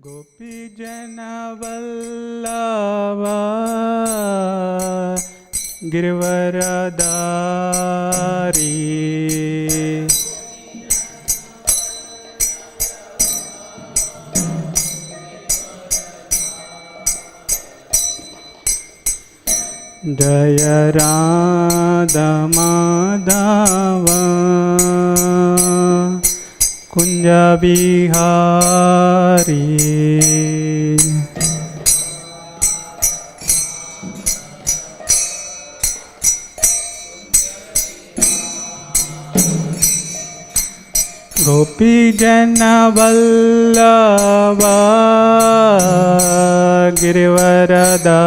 गोपीजनवल्लभा गिरिवरधारी जय राधा माधव कुंज विहारी गोपीजनवल्लभा गिरिवरधारी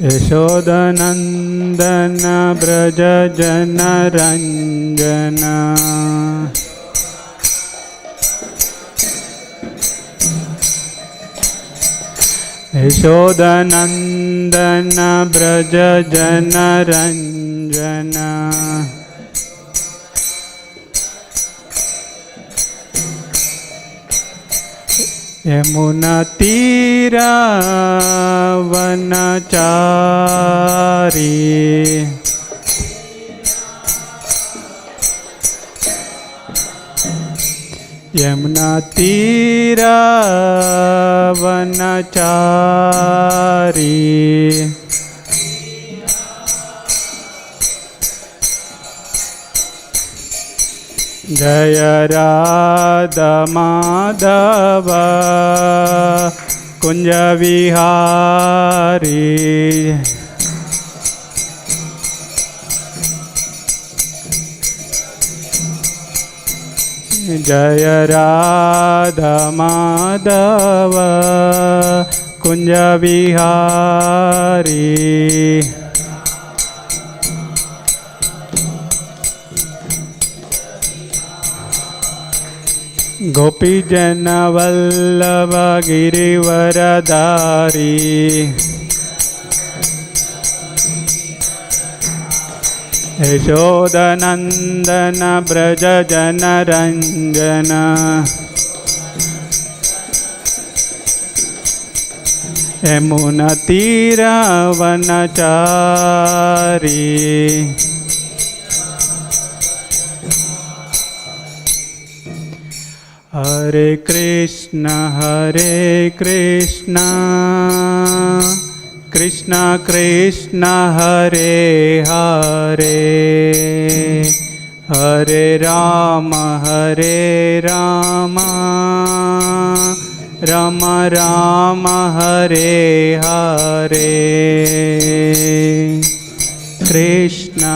यशोदनंदन ब्रज जन रंजन यशोदनंदन ब्रज जन रंजन यमुना तीरा वनचारी यमुना तीरा वनचारी जय राधा माधव कुंज विहारी जय राधा माधव कुंज विहारी गोपीजन वल्लभ गिरिवरधारी यशोदनंदन ब्रज जन रंजन यमुना तीरा वनचारी हरे कृष्ण कृष्ण कृष्ण हरे हरे हरे राम राम राम हरे हरे कृष्ण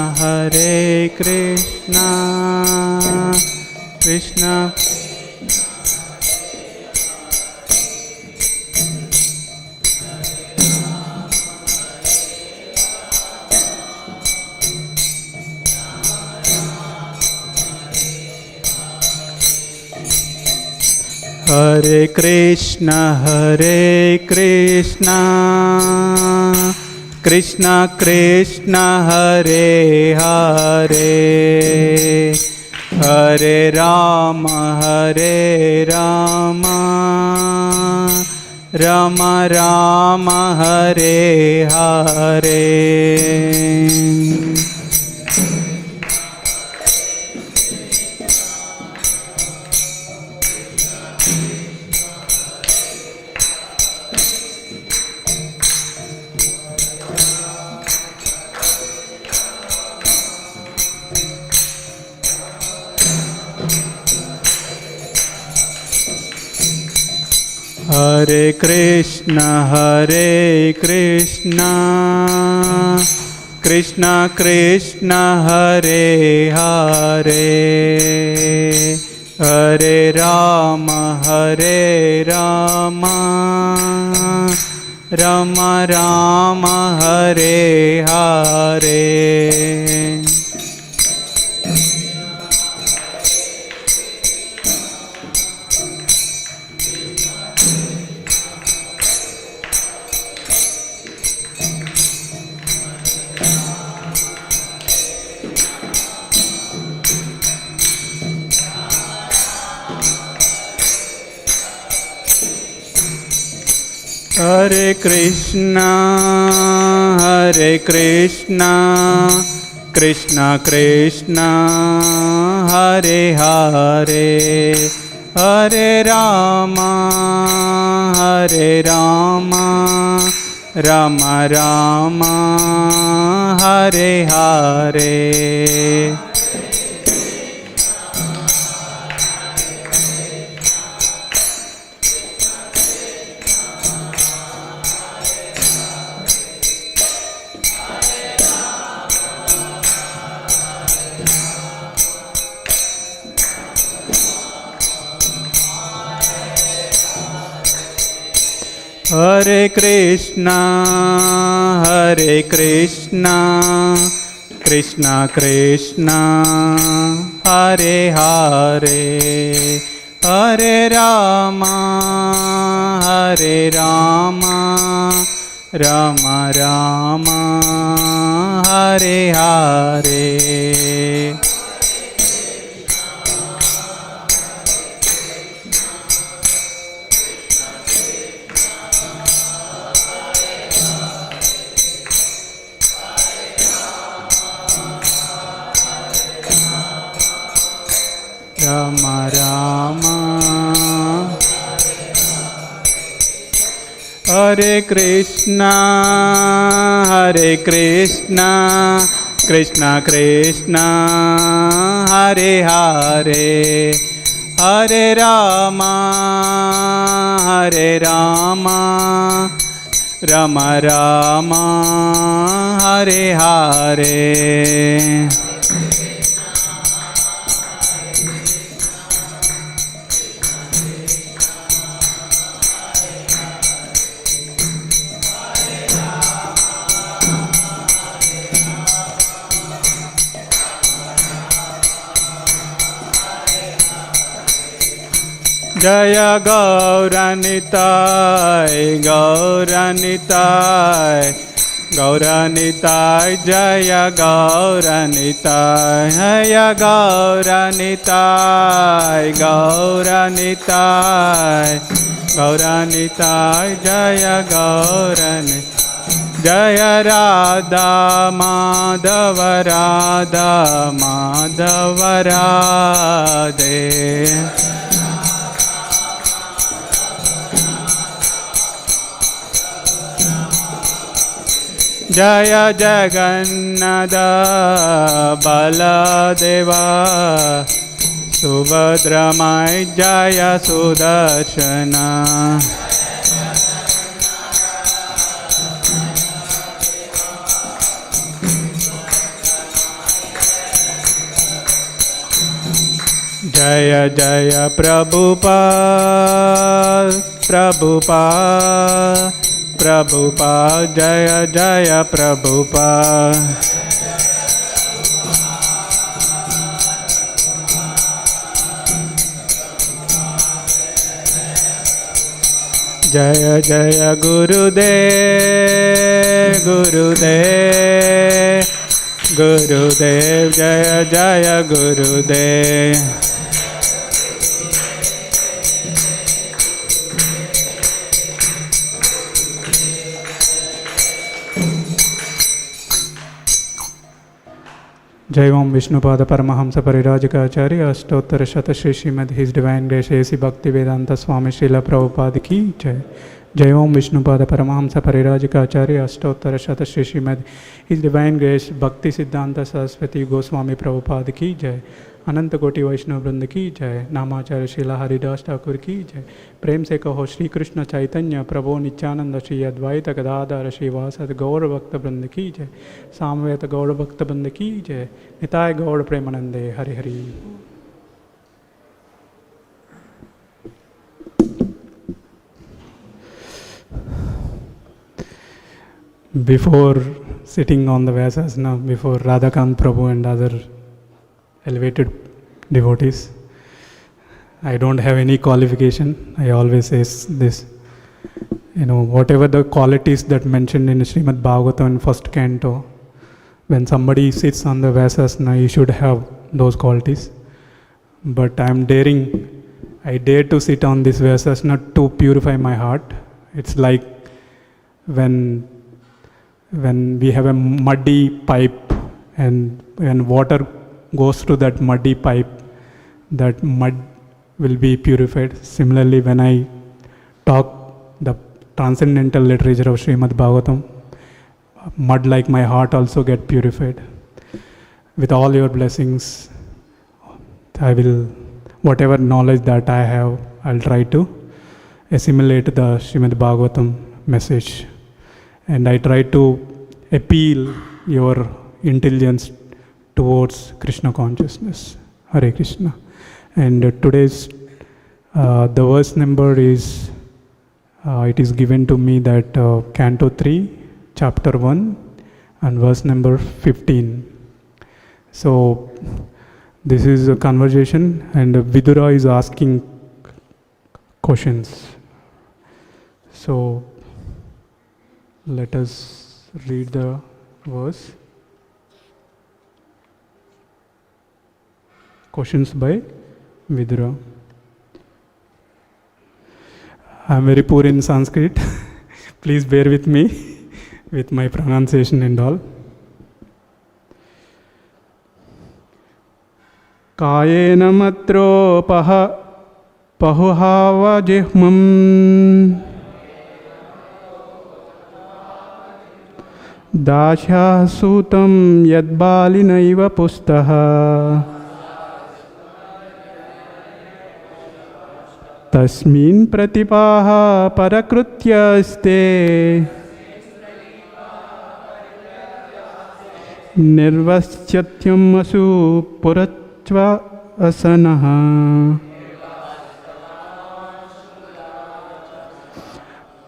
कृष्ण हरे Krishna Krishna Krishna Hare Hare Hare Ram Ram Ram Hare Hare Hare Krishna Krishna Krishna Hare Hare Hare Ram Ram Ram Hare Hare Hare Krishna, Krishna Krishna, Hare Hare, Hare Rama, Rama Rama, Hare Hare. Hare Krishna, Krishna Krishna, Hare Hare, Hare Rama, Rama Rama, Hare Hare. Rama Rama, Hare Krishna, Krishna Krishna, Hare Hare, Hare Rama, Rama Rama, Hare Hare. Jaya Gauranitai, Gauranitai, Jaya Gauranitai, Jaya Gauranitai, Gauranitai, Jaya Gauranitai. Jaya Radha Madhava Radhe. Jaya Jagannatha Baladeva Subhadramai Jaya Sudarshana. Jaya Jaya Prabhupada, Jaya Jaya Prabhupada. Jaya Jaya Gurudev, Jaya Jaya Gurudev. Jai Om Vishnupada Paramahamsa Parirajikacharya Ashtottara Shata Shri Srimad His Divine Grace A.C. Bhaktivedanta Swami Srila Prabhupada Ki Jai. Jai Om Vishnupada Paramahamsa Parirajikacharya Ashtottara Shata Shri Srimad His Divine Grace Bhakti Siddhanta Saraswati Goswami Prabhupada Ki Jai. अनंत कोटि वैष्णव वृंद की जय. नामाचार्य श्रीला हरिदास ठाकुर की जय. प्रेम से कहो श्री कृष्ण चैतन्य प्रभु नित्यानंद श्री अद्वैत गदाधर श्रीवासद गौर भक्त वृंद की जय. सामवेद गौर भक्त वृंद की जय. निताय गौर प्रेमानंदे. Hari Hari. Before sitting on the Vyasasana, before Radhakant Prabhu and other elevated devotees, I don't have any qualification. I always say this, whatever the qualities that mentioned in Śrīmad-Bhāgavatam in first canto, when somebody sits on the Vyasasana, you should have those qualities. But I dare to sit on this Vyasasana to purify my heart. It's like when we have a muddy pipe and when water goes through that muddy pipe, that mud will be purified. Similarly, when I talk the transcendental literature of Śrīmad-Bhāgavatam, mud like my heart also get purified. With all your blessings, I will, whatever knowledge that I have, I'll try to assimilate the Śrīmad-Bhāgavatam message. And I try to appeal your intelligence towards Krishna consciousness. Hare Krishna. And today's, the verse number is, it is given to me that Canto 3, Chapter 1, and verse number 15. So, this is a conversation, and Vidura is asking questions. So, let us read the verse. Questions by Vidura. I am very poor in Sanskrit. Please bear with me with my pronunciation and all. Kayena matro pahuhava jihmam dasya sutam yadbalinaiva pustaha tasmin pratipaha parakrityaste nirvasyatyam asu purachva asanaha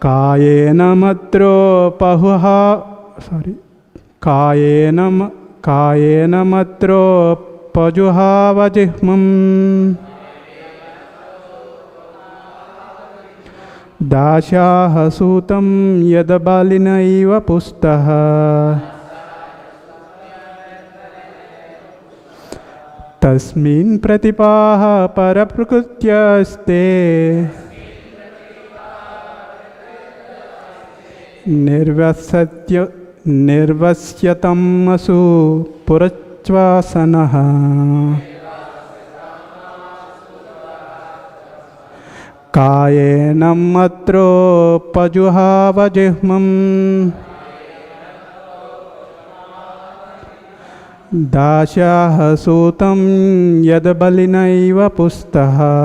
kayena matro pajuhava jihmam dasyaha sutam yadabalinaiva pustaha tasmin pratipaha paraprukrityaste nirvasyatam asu purachvasanaha kayena matro pajuhava jihmam dasyaha sutam yadabalinaiva pustaha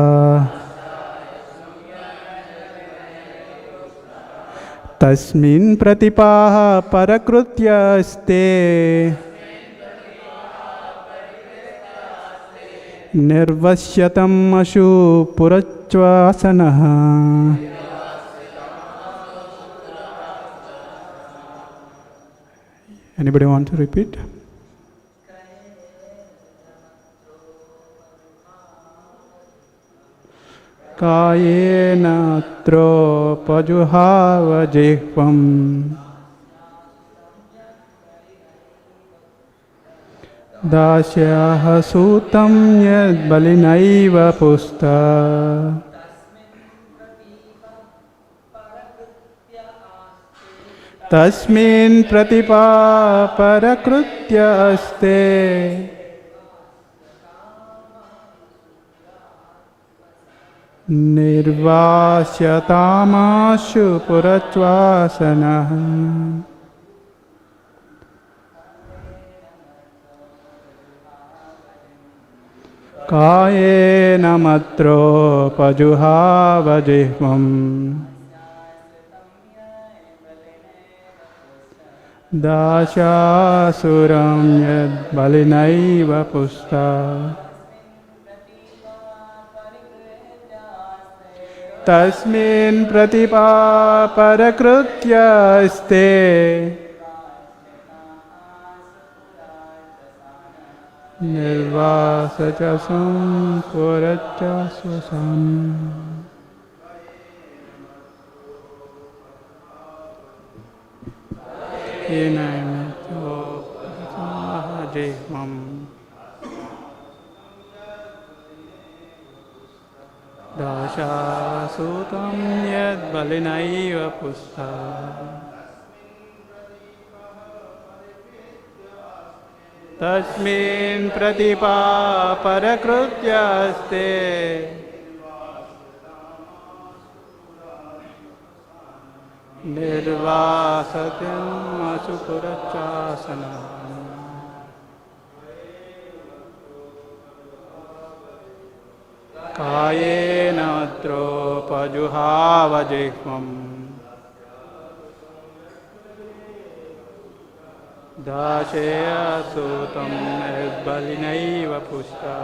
tasmin pratipaha parakrityaste nirvasyatam asu purachvasanaha. Anybody want to repeat? Kayena tro pajuhava jihvam dasyaha sutam yadbalinaiva pusta tasmin pratipa parakrityaste nirvasyatamashu purachvasanaha. Kayena matro pajuhava jihvam dasyasuram yadbalinaiva pusta tasmin pratipa parakrityaste nirvasachasam purachasvasam. Inayato jihmam dasya sutam yadbalinaiva pusta तस्मिन् प्रतिपापरकृत्यस्ते निर्वासत्यम् असुपुरच्चासनम् कायेन त्रोपजुहावजिह्वम् दाशेयसूतं निर्बलिनैव पुष्टा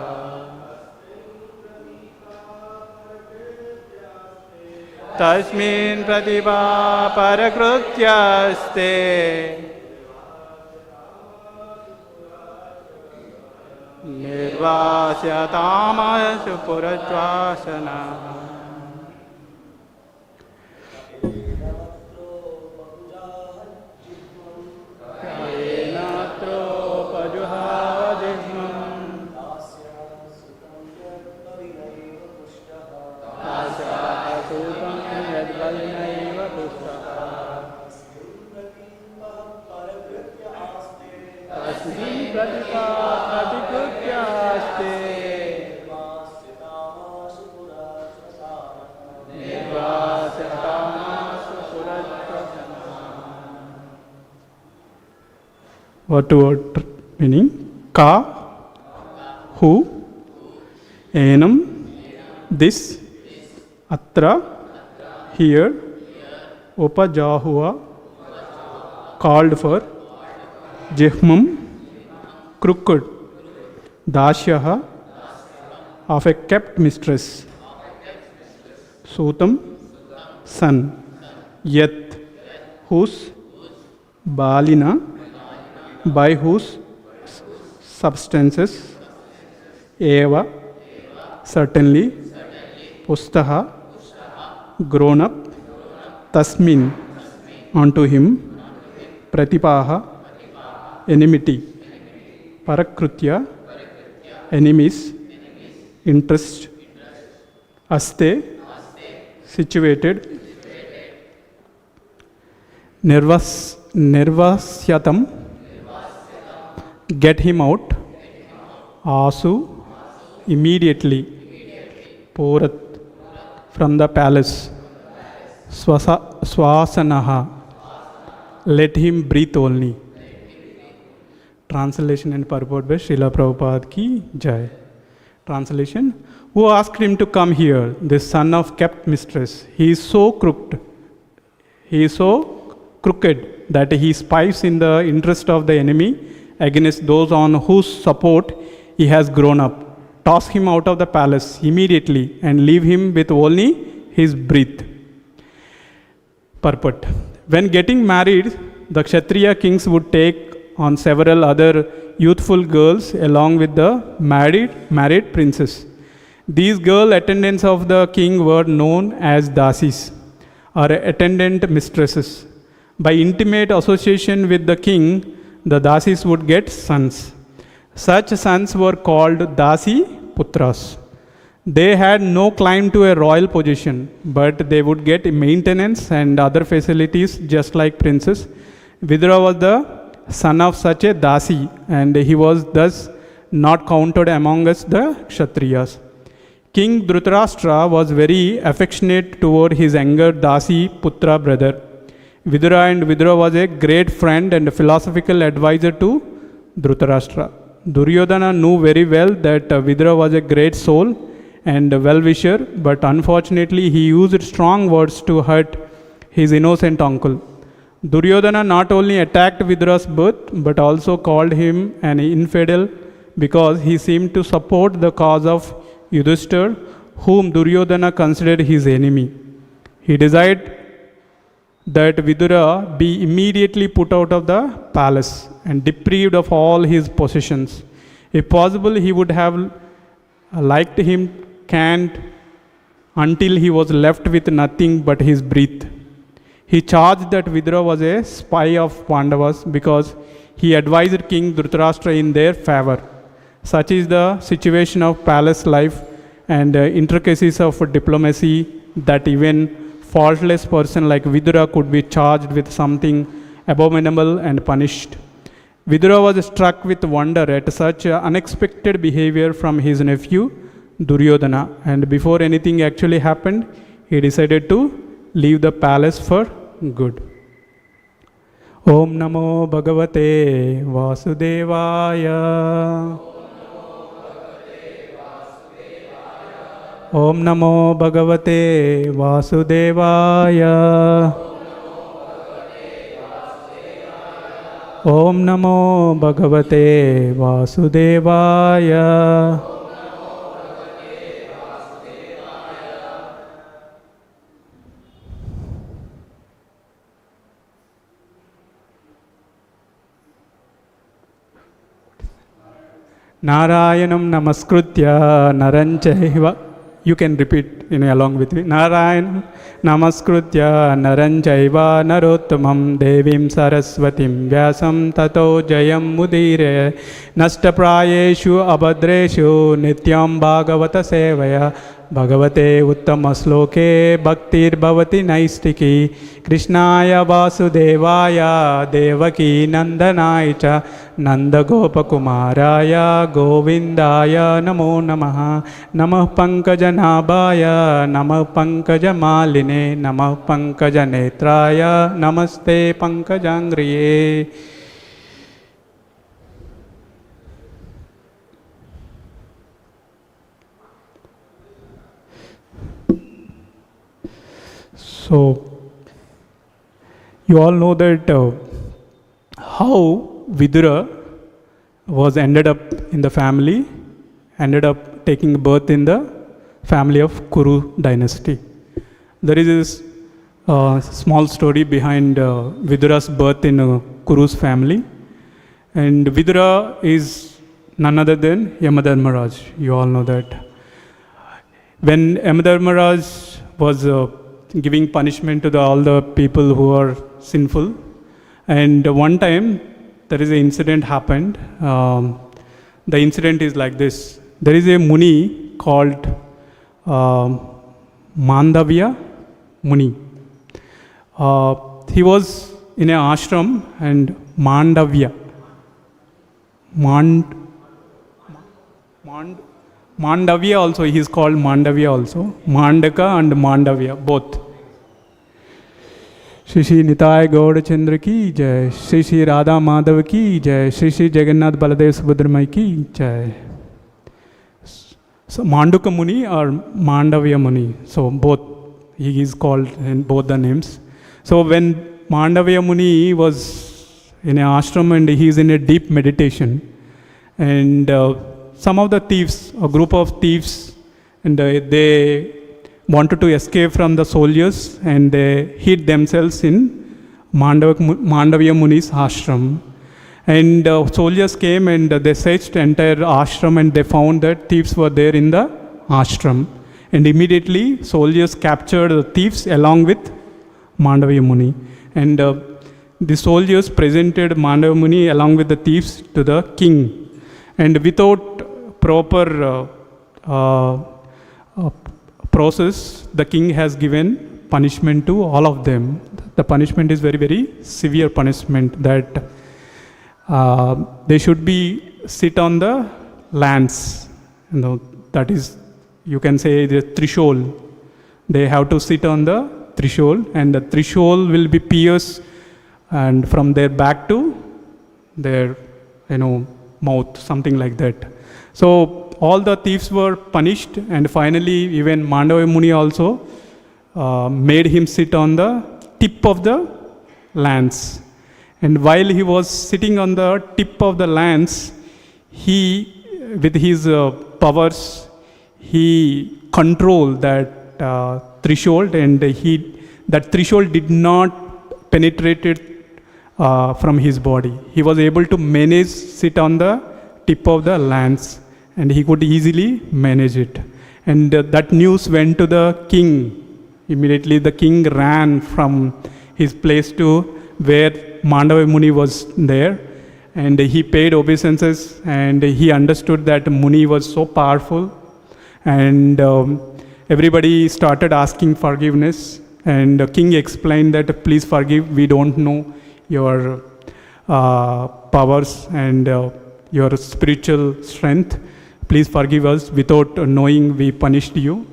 तस्मिन् प्रतिपापरकृत्यस्ते निर्वास्यतामसु पुरज्वासना Word to word meaning ka, who, enam, this, atra, here, upajahua, called for, jihmam, crooked, dashyaha, of a kept mistress, sutam, son, yat, whose, balina, by whose substances, eva, certainly, pustaha, grown up, tasmin, unto him, pratipaha, enmity, parakrutya, enemies, interest, aste, situated, nirvasyatam, get him out, asu, immediately, purat, from the palace, swasanaha, let him breathe only. Translation and purport by Srila Prabhupada ki jai. Translation: who asked him to come here, this son of kept mistress? He is so crooked. He is so crooked that he spies in the interest of the enemy against those on whose support he has grown up. Toss him out of the palace immediately and leave him with only his breath. Purport: when getting married, the Kshatriya kings would take on several other youthful girls along with the married princes. These girl attendants of the king were known as dasis, or attendant mistresses. By intimate association with the king, the dasis would get sons. Such sons were called dasi putras. They had no claim to a royal position, but they would get maintenance and other facilities just like princes. Vidura was the son of such a dasi, and he was thus not counted among us the Kshatriyas. King Dhritarashtra was very affectionate toward his younger dasi putra brother. Vidura was a great friend and a philosophical advisor to Dhritarashtra. Duryodhana knew very well that Vidura was a great soul and a well-wisher, but unfortunately he used strong words to hurt his innocent uncle. Duryodhana not only attacked Vidura's birth, but also called him an infidel because he seemed to support the cause of Yudhishthira, whom Duryodhana considered his enemy. He desired that Vidura be immediately put out of the palace and deprived of all his possessions. If possible, he would have liked him canned until he was left with nothing but his breath. He charged that Vidura was a spy of Pandavas because he advised King Dhritarashtra in their favor. Such is the situation of palace life and intricacies of diplomacy that even faultless person like Vidura could be charged with something abominable and punished. Vidura was struck with wonder at such unexpected behavior from his nephew Duryodhana, and before anything actually happened, he decided to leave the palace for good. Om Namo Bhagavate Vasudevaya. Om Namo Bhagavate Vasudevaya. Om Namo Bhagavate Vasudevaya. Narayanam Namaskritya Naranchaiva. You can repeat along with me. Narayanam Namaskritya Naranchaiva Narottamam Devim Saraswatim Vyasam Tato Jayam Mudire Nashtaprayeshu Abhadreshu Nityam Bhagavata Sevaya Bhagavate Uttama Sloke Bhaktir Bhavati Naistiki Krishnaya Vasudevaya Devaki Nandanaya Nanda Gopakumaraya Govindaya Namo Namaha Namah Pankajanabhaya Namah Pankajamaline Namah Pankajanetraya Namaste Pankajangriye. So, you all know that how Vidura was ended up in the family, ended up taking birth in the family of Kuru dynasty. There is this small story behind Vidura's birth in Kuru's family. And Vidura is none other than Yamadharmaraj. You all know that. When Yamadharmaraj was giving punishment to all the people who are sinful, and one time there is an incident happened. The incident is like this. There is a Muni called Mandavya Muni. He was in an ashram, and Mandavya also, he is called Mandavya also. Mandaka and Mandavya, both. Shri Shri Nitai Gaur Chandra ki jai, Shri Shri Radha Madhav ki jai, Shri Shri Jagannath Baladev Subhadramai ki jai. So Manduka Muni or Mandavya Muni, so both, he is called in both the names. So when Mandavya Muni was in an ashram and he is in a deep meditation, and some of the thieves, a group of thieves, and they wanted to escape from the soldiers, and they hid themselves in Mandavya Muni's ashram. And soldiers came and they searched entire ashram, and they found that thieves were there in the ashram. And immediately soldiers captured the thieves along with Mandavya Muni. And the soldiers presented Mandavya Muni along with the thieves to the king. And without proper process, the king has given punishment to all of them. The punishment is very, very severe punishment, that they should be sit on the lands. That is, you can say, the threshold. They have to sit on the threshold, and the threshold will be pierced, and from their back to their, mouth, something like that. So all the thieves were punished, and finally even Mandavya Muni also made him sit on the tip of the lance. And while he was sitting on the tip of the lance, he, with his powers, he controlled that threshold, and that threshold did not penetrate it from his body. He was able to manage sit on the tip of the lance, and he could easily manage it. And that news went to the king. Immediately the king ran from his place to where Mandavya Muni was there, and he paid obeisances, and he understood that Muni was so powerful, and everybody started asking forgiveness, and the king explained that, please forgive, we don't know your powers and your spiritual strength. Please forgive us. Without knowing, we punished you.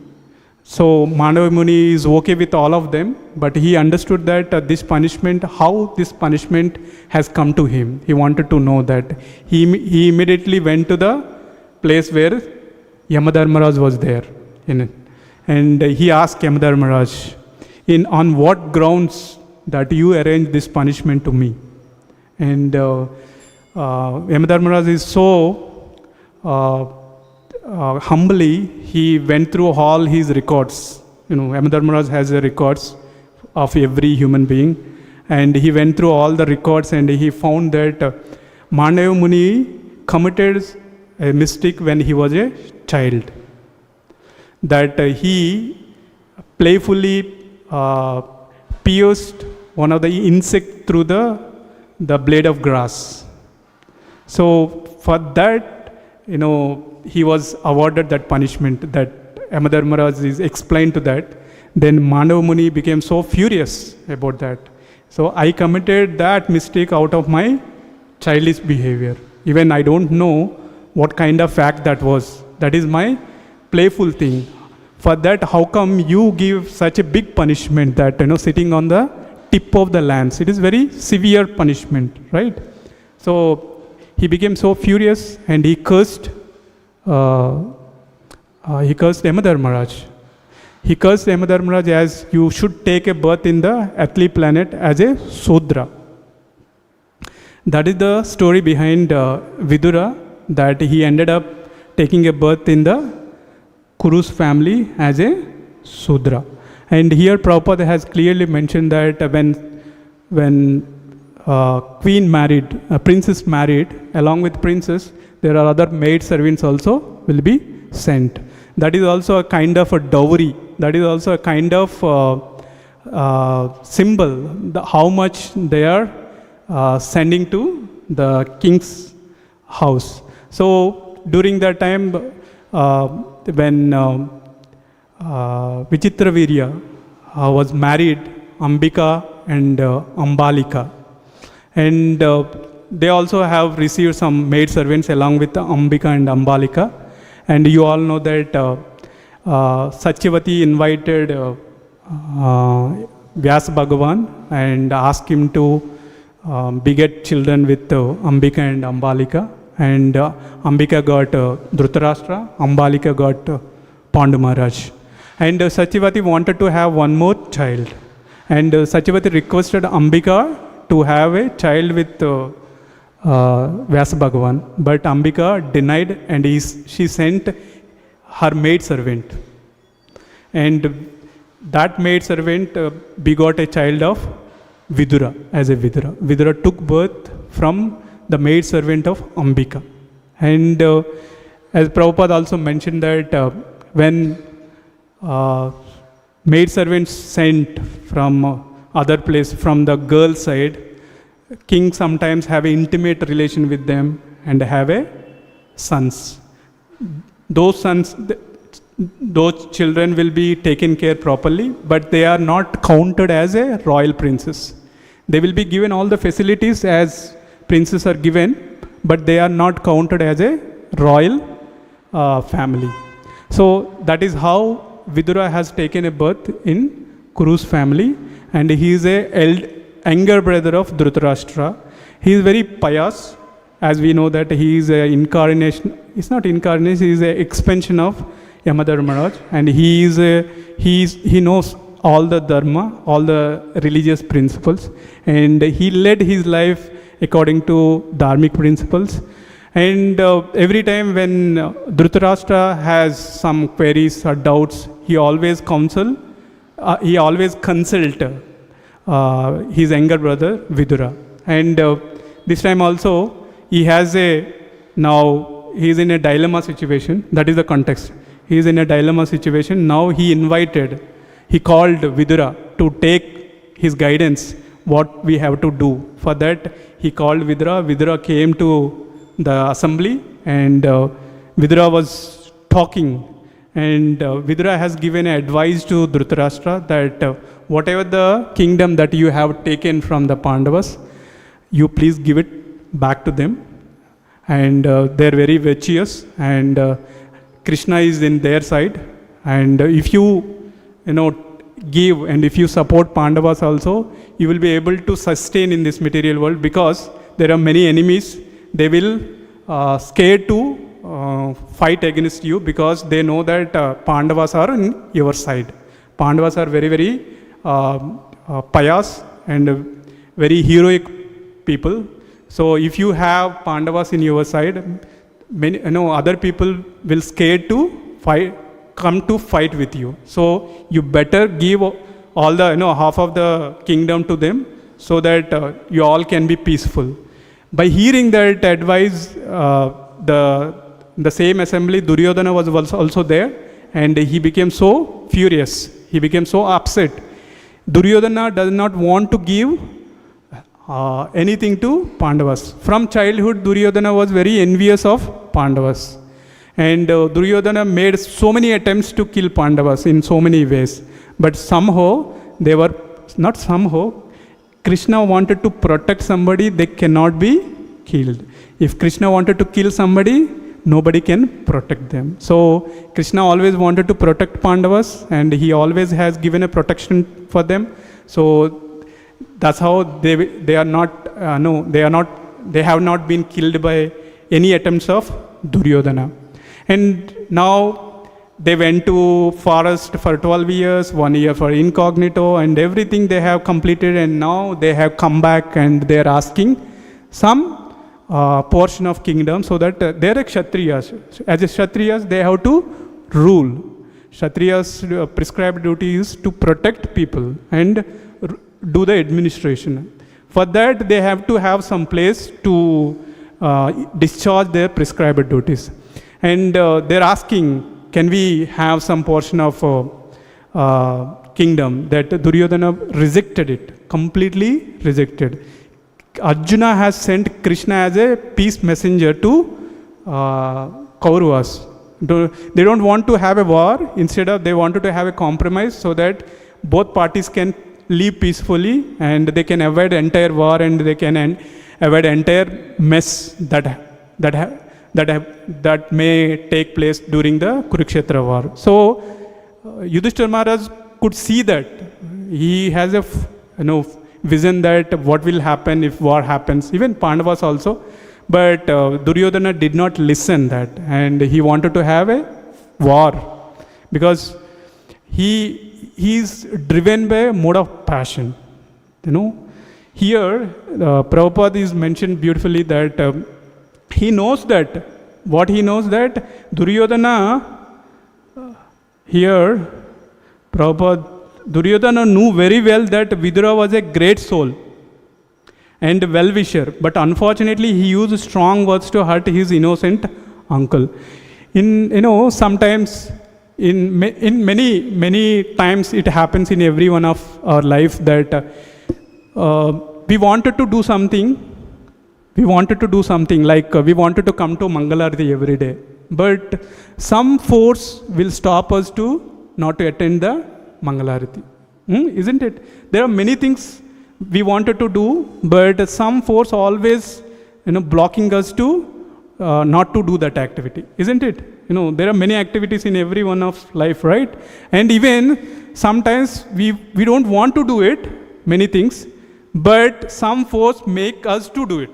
So Mandava Muni is okay with all of them, but he understood that this punishment, how this punishment has come to him. He wanted to know that. He immediately went to the place where Yamadharmaraj was there. And he asked Yamadharmaraj, on what grounds that you arranged this punishment to me? And Yamadharmaraj is so humbly, he went through all his records. Yamadharmaraj has the records of every human being. And he went through all the records and he found that Mandava Muni committed a mistake when he was a child. That he playfully pierced one of the insect through the blade of grass. So for that, he was awarded that punishment that Yamadharmaraj is explained to that. Then Mandava Muni became so furious about that. So I committed that mistake out of my childish behavior. Even I don't know what kind of act that was. That is my playful thing. For that, how come you give such a big punishment that, sitting on the tip of the lance? It is very severe punishment, right? So he became so furious and he cursed Yamadharmaraj. He cursed Yamadharmaraj as you should take a birth in the earthly planet as a Sudra. That is the story behind Vidura, that he ended up taking a birth in the Kuru's family as a Sudra. And here Prabhupada has clearly mentioned that when queen married, a princess married, along with princess, there are other maid servants also will be sent. That is also a kind of a dowry. That is also a kind of symbol, how much they are sending to the king's house. So during that time, when Vichitravirya was married, Ambika and Ambalika, and they also have received some maid servants along with Ambika and Ambalika. And you all know that Satyavati invited Vyasadeva and asked him to beget children with Ambika and Ambalika. And Ambika got Dhritarashtra, Ambalika got Pandu Maharaj. And Satyavati wanted to have one more child. And Satyavati requested Ambika to have a child with Vyasadeva. But Ambika denied and she sent her maid servant. And that maid servant begot a child of Vidura as a Vidura. Vidura took birth from the maid servant of Ambika. And as Prabhupada also mentioned that when maid servants sent from other place, from the girl side, king sometimes have an intimate relation with them and have a sons. Those sons, those children will be taken care properly, but they are not counted as a royal princess. They will be given all the facilities as princes are given, but they are not counted as a royal family. So that is how Vidura has taken a birth in Kuru's family, and he is a younger brother of Dhritarashtra. He is very pious, as we know that he is an incarnation. It's not incarnation; he is an expansion of Yamadharmaraj, and he knows all the dharma, all the religious principles, and he led his life according to dharmic principles. And every time when Dhritarashtra has some queries or doubts, he always consult his younger brother Vidura. And this time also he is in a dilemma situation. That is the context. He is in a dilemma situation. Now he called Vidura to take his guidance, what we have to do. For that he called Vidura. Vidura came to the assembly, and Vidura was talking, and Vidura has given advice to Dhritarashtra that whatever the kingdom that you have taken from the Pandavas, you please give it back to them. And they're very virtuous, and Krishna is in their side. And if you give, and if you support Pandavas also, you will be able to sustain in this material world, because there are many enemies. They will scared to fight against you, because they know that Pandavas are on your side. Pandavas are very, very pious and very heroic people. So if you have Pandavas in your side, many other people will scared to come to fight with you. So you better give all the half of the kingdom to them, so that you all can be peaceful. By hearing that advice, the same assembly, Duryodhana was also there, and he became so furious. He became so upset. Duryodhana does not want to give anything to Pandavas. From childhood, Duryodhana was very envious of Pandavas. And Duryodhana made so many attempts to kill Pandavas in so many ways. But somehow, Krishna wanted to protect somebody, they cannot be killed. If Krishna wanted to kill somebody, nobody can protect them. So Krishna always wanted to protect Pandavas, and he always has given a protection for them. So that's how they have not been killed by any attempts of Duryodhana. And now they went to forest for 12 years, 1 year for incognito, and everything they have completed, and now they have come back and they are asking some portion of kingdom, so that they are Kshatriyas. As Kshatriyas, they have to rule. Kshatriyas' prescribed duty is to protect people and do the administration. For that, they have to have some place to discharge their prescribed duties. And they're asking, can we have some portion of kingdom? That Duryodhana rejected it, completely rejected. Arjuna has sent Krishna as a peace messenger to Kauravas. They don't want to have a war. Instead of, they wanted to have a compromise, so that both parties can live peacefully, and they can avoid entire war, and they can avoid entire mess that may take place during the Kurukshetra war. So Yudhishthira Maharaj could see that. He has a vision that what will happen if war happens, even Pandavas also. But Duryodhana did not listen that, and he wanted to have a war, because he is driven by a mode of passion. Here Prabhupada is mentioned beautifully that he knows that, what he knows that Duryodhana, here Duryodhana knew very well that Vidura was a great soul and well-wisher, but unfortunately he used strong words to hurt his innocent uncle. Sometimes, in many times it happens in every one of our life that we wanted to do something. We wanted to do something like we wanted to come to Mangalarati every day, but some force will stop us to not to attend the Mangalarati. Isn't it? There are many things we wanted to do, but some force always blocking us to not to do that activity. Isn't it? There are many activities in every one of life, right? And even sometimes we don't want to do it, many things, but some force make us to do it.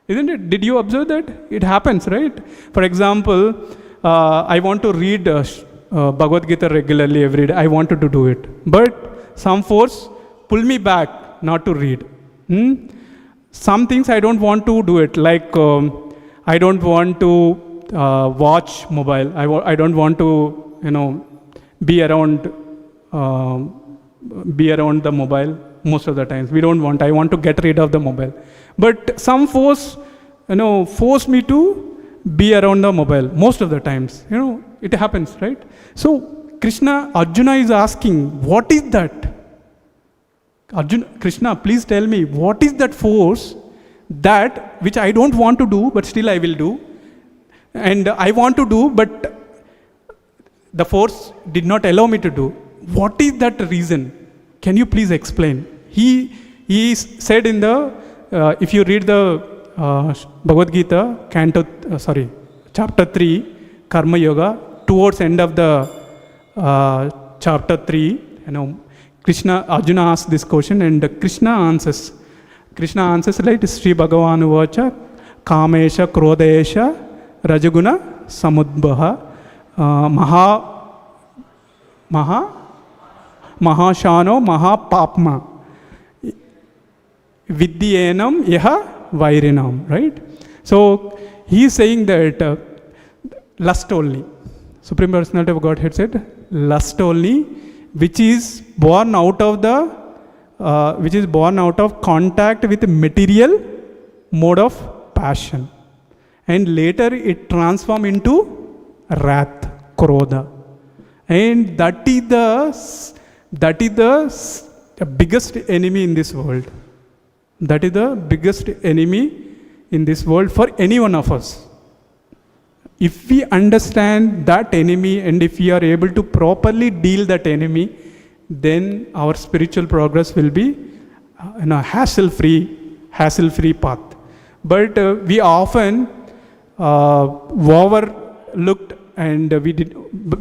Isn't it? Did you observe that? It happens, right? For example, I want to read Bhagavad Gita regularly every day. I wanted to do it. But some force pull me back not to read. Some things I don't want to do it. Like I don't want to watch mobile. I don't want to, be around the mobile most of the times. I want to get rid of the mobile. But some force, force me to be around the mobile most of the times. It happens, right? So Arjuna is asking, what is that? Krishna, please tell me, what is that force that which I don't want to do, but still I will do? And I want to do, but the force did not allow me to do. What is that reason? Can you please explain? He said in the, if you read the Bhagavad Gita, chapter 3, Karma Yoga, towards end of the chapter 3, Arjuna asks this question and Krishna answers. Krishna answers like Sri Bhagavan Uvacha, Kamesha, Krodesha, Rajaguna, Samudbhaha, Mahashano, Mahapapma, Vidyenam, Yaha, Vairinam, right? So he is saying that lust only. Supreme Personality of Godhead said, lust only, which is born out of contact with material mode of passion, and later it transforms into wrath, krodha, and that is the biggest enemy in this world. That is the biggest enemy in this world for any one of us. If we understand that enemy and if we are able to properly deal that enemy, then our spiritual progress will be hassle-free path. But we often overlooked and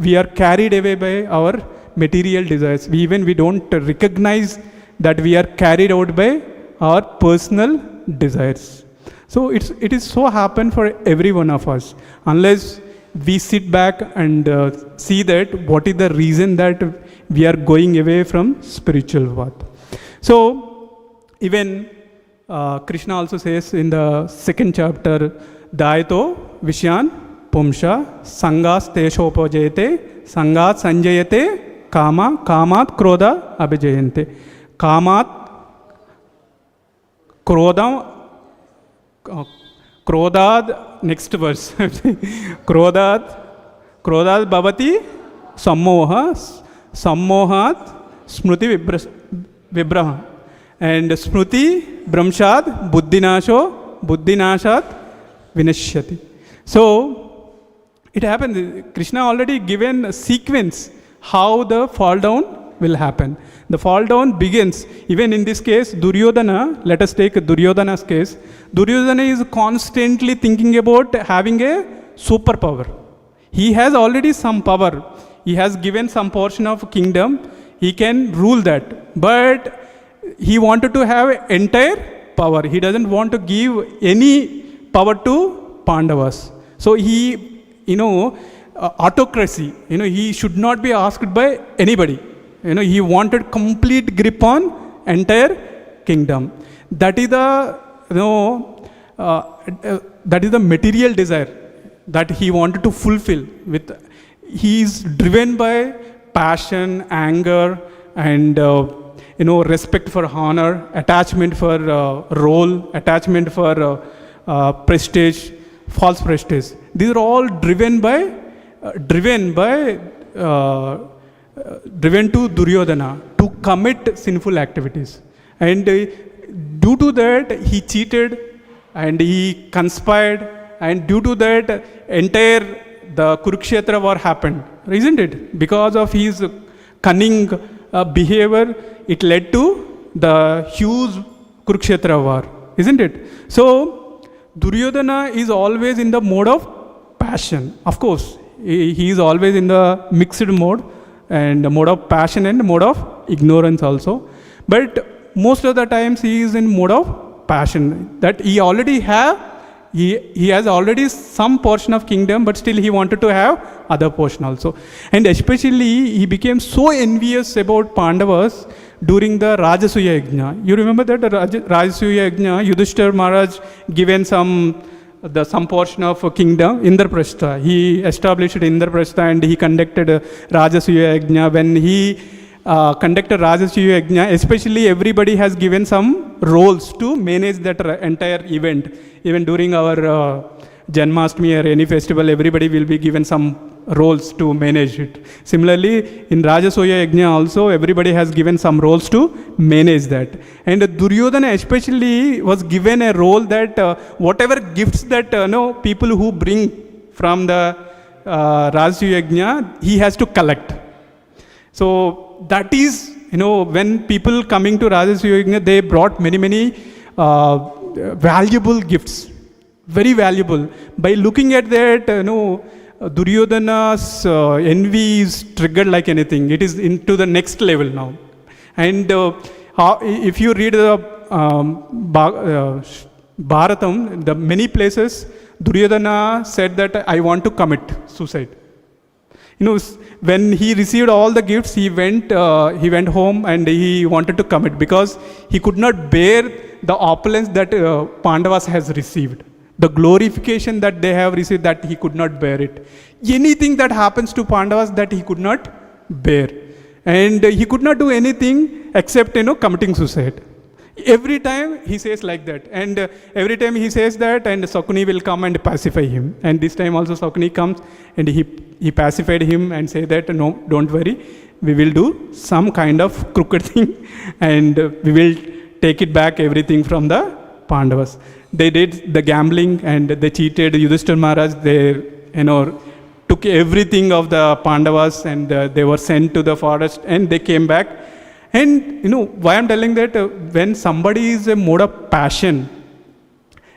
we are carried away by our material desires. We don't recognize that we are carried out by our personal desires. So it is so happen for every one of us, unless we sit back and see that what is the reason that we are going away from spiritual path. So even Krishna also says in the second chapter, Daito Vishyan Pumsha Sangas Teshopojayate Sangat Sanjayate Kama Kamat Krodha Abhijayante. Kamat Krodad, next verse. Krodad Bhavati Sammohat Smruti Vibraha. And Smruti Brahmshad Buddhinashat Vinashyati. So it happened. Krishna already given a sequence how the fall down will happen. The fall down begins, even in this case, Duryodhana, let us take Duryodhana's case. Duryodhana is constantly thinking about having a superpower. He has already some power. He has given some portion of kingdom. He can rule that. But he wanted to have entire power. He doesn't want to give any power to Pandavas. So he, autocracy, he should not be asked by anybody. He wanted complete grip on entire kingdom. That is the, material desire that he wanted to fulfill. He is driven by passion, anger, and respect for honor, attachment for role, attachment for prestige, false prestige. These are all driven to Duryodhana to commit sinful activities. And due to that, he cheated and he conspired, and due to that, the Kurukshetra war happened, isn't it? Because of his cunning behavior, it led to the huge Kurukshetra war, isn't it? So, Duryodhana is always in the mode of passion. Of course, he is always in the mixed mode, and the mode of passion and mode of ignorance also. But most of the times he is in mode of passion, that he has already some portion of kingdom, but still he wanted to have other portion also. And especially he became so envious about Pandavas during the Rajasuya Yajna. You remember that the Rajasuya Yajna, Yudhishthira Maharaj given some portion of kingdom, Indraprastha. He established Indraprastha and he conducted Rajasuya Yajna. When he conducted Rajasuya Yajna, especially everybody has given some roles to manage that entire event. Even during our Janmashtami or any festival, everybody will be given some roles to manage it. Similarly, in Rajasuya Yajna also, everybody has given some roles to manage that. And Duryodhana especially was given a role that whatever gifts that people who bring from the Rajasuya Yajna, he has to collect. So that is, when people coming to Rajasuya Yajna, they brought many valuable gifts, very valuable. By looking at that, Duryodhana's envy is triggered like anything. It is into the next level now. And if you read the Bhagavatam, the many places, Duryodhana said that I want to commit suicide. When he received all the gifts, he went home and he wanted to commit because he could not bear the opulence that Pandavas has received. The glorification that they have received, that he could not bear it. Anything that happens to Pandavas, that he could not bear. And he could not do anything except, committing suicide. Every time he says like that. And every time he says that, and Sakuni will come and pacify him. And this time also Sakuni comes and he pacified him and say that, no, don't worry. We will do some kind of crooked thing and we will take it back, everything from the Pandavas. They did the gambling and they cheated Yudhishthira Maharaj. They, took everything of the Pandavas and they were sent to the forest and they came back. And why I'm telling that, when somebody is a mode of passion,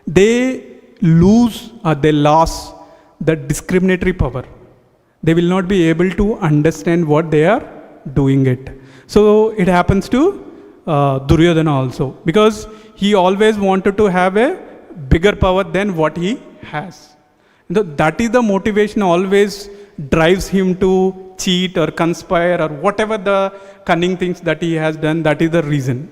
they lose or they lost the discriminatory power. They will not be able to understand what they are doing it. So it happens to Duryodhana also, because he always wanted to have a bigger power than what he has. That is the motivation always drives him to cheat or conspire or whatever the cunning things that he has done. That is the reason.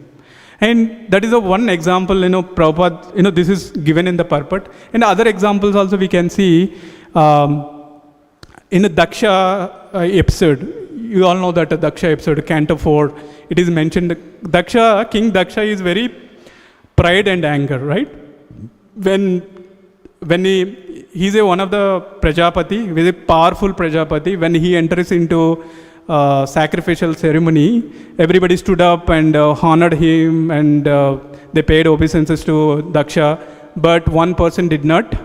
And that is the one example, Prabhupada, this is given in the purport. And other examples also we can see in the Daksha episode. You all know that Daksha episode, Canto 4, it is mentioned. King Daksha is very pride and anger, right? When he is one of the Prajapati, very powerful Prajapati. When he enters into sacrificial ceremony, everybody stood up and honored him, and they paid obeisances to Daksha. But one person did not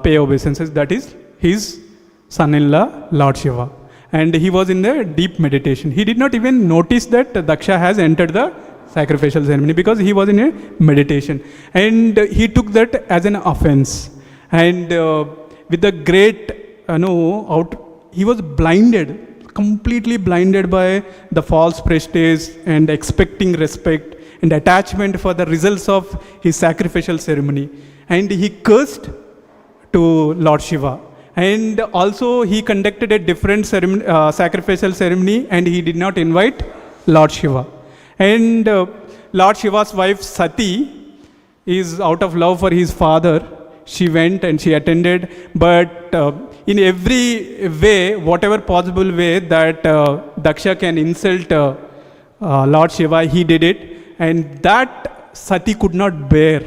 pay obeisances, that is his son-in-law, Lord Shiva. And he was in the deep meditation. He did not even notice that Daksha has entered the sacrificial ceremony because he was in a meditation. And he took that as an offense. And with the great, he was blinded, completely blinded by the false prestige and expecting respect and attachment for the results of his sacrificial ceremony. And he cursed to Lord Shiva. And also he conducted a different sacrificial ceremony, and he did not invite Lord Shiva. And Lord Shiva's wife Sati is out of love for his father. She went and she attended, but in every way, whatever possible way that Daksha can insult Lord Shiva, he did it. And that Sati could not bear.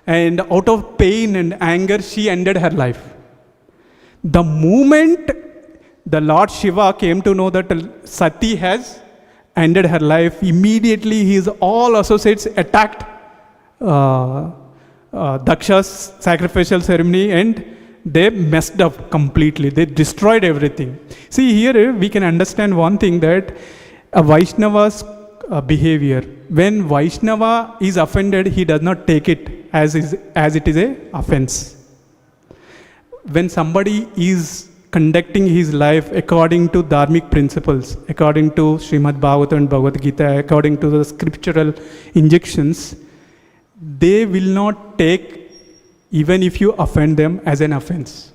And out of pain and anger, she ended her life. The moment the Lord Shiva came to know that Sati has ended her life, immediately his all associates attacked Daksha's sacrificial ceremony, and they messed up completely. They destroyed everything. See, here we can understand one thing, that a Vaishnava's behavior, when Vaishnava is offended, he does not take it as it is a offense. When somebody is conducting his life according to dharmic principles, according to Śrīmad-Bhāgavatam and Bhagavad Gita, according to the scriptural injunctions, they will not take, even if you offend them, as an offense.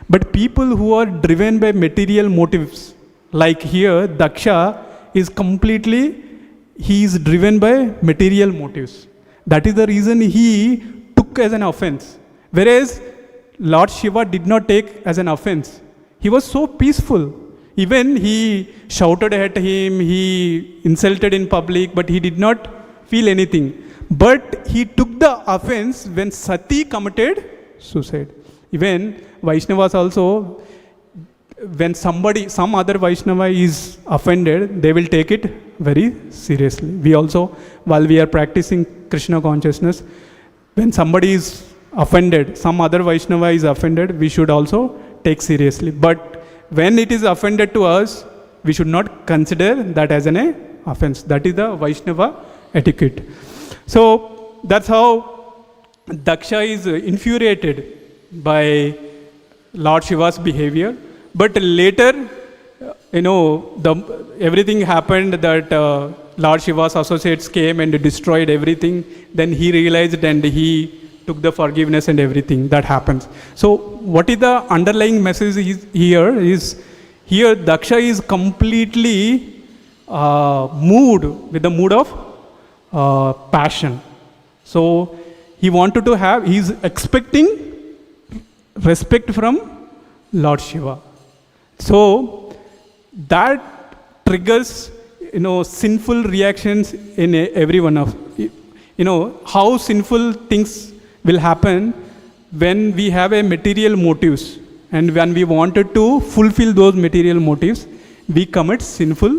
But people who are driven by material motives, like here, Daksha is he is driven by material motives. That is the reason he took as an offense. Whereas Lord Shiva did not take as an offense. He was so peaceful. Even he shouted at him, he insulted in public, but he did not feel anything. But he took the offense when Sati committed suicide. Even Vaishnavas also, when some other Vaishnava is offended, they will take it very seriously. We also, while we are practicing Krishna consciousness, when somebody is offended, some other Vaishnava is offended, we should also take seriously. But when it is offended to us, we should not consider that as an offense. That is the Vaishnava etiquette. So that's how Daksha is infuriated by Lord Shiva's behavior, but later, everything happened that Lord Shiva's associates came and destroyed everything. Then he realized and he took the forgiveness and everything that happens. So what is the underlying message here Daksha is completely moved with the mood of passion. So he's expecting respect from Lord Shiva. So that triggers, sinful reactions in every one of, how sinful things will happen when we have a material motives, and when we wanted to fulfill those material motives, we commit sinful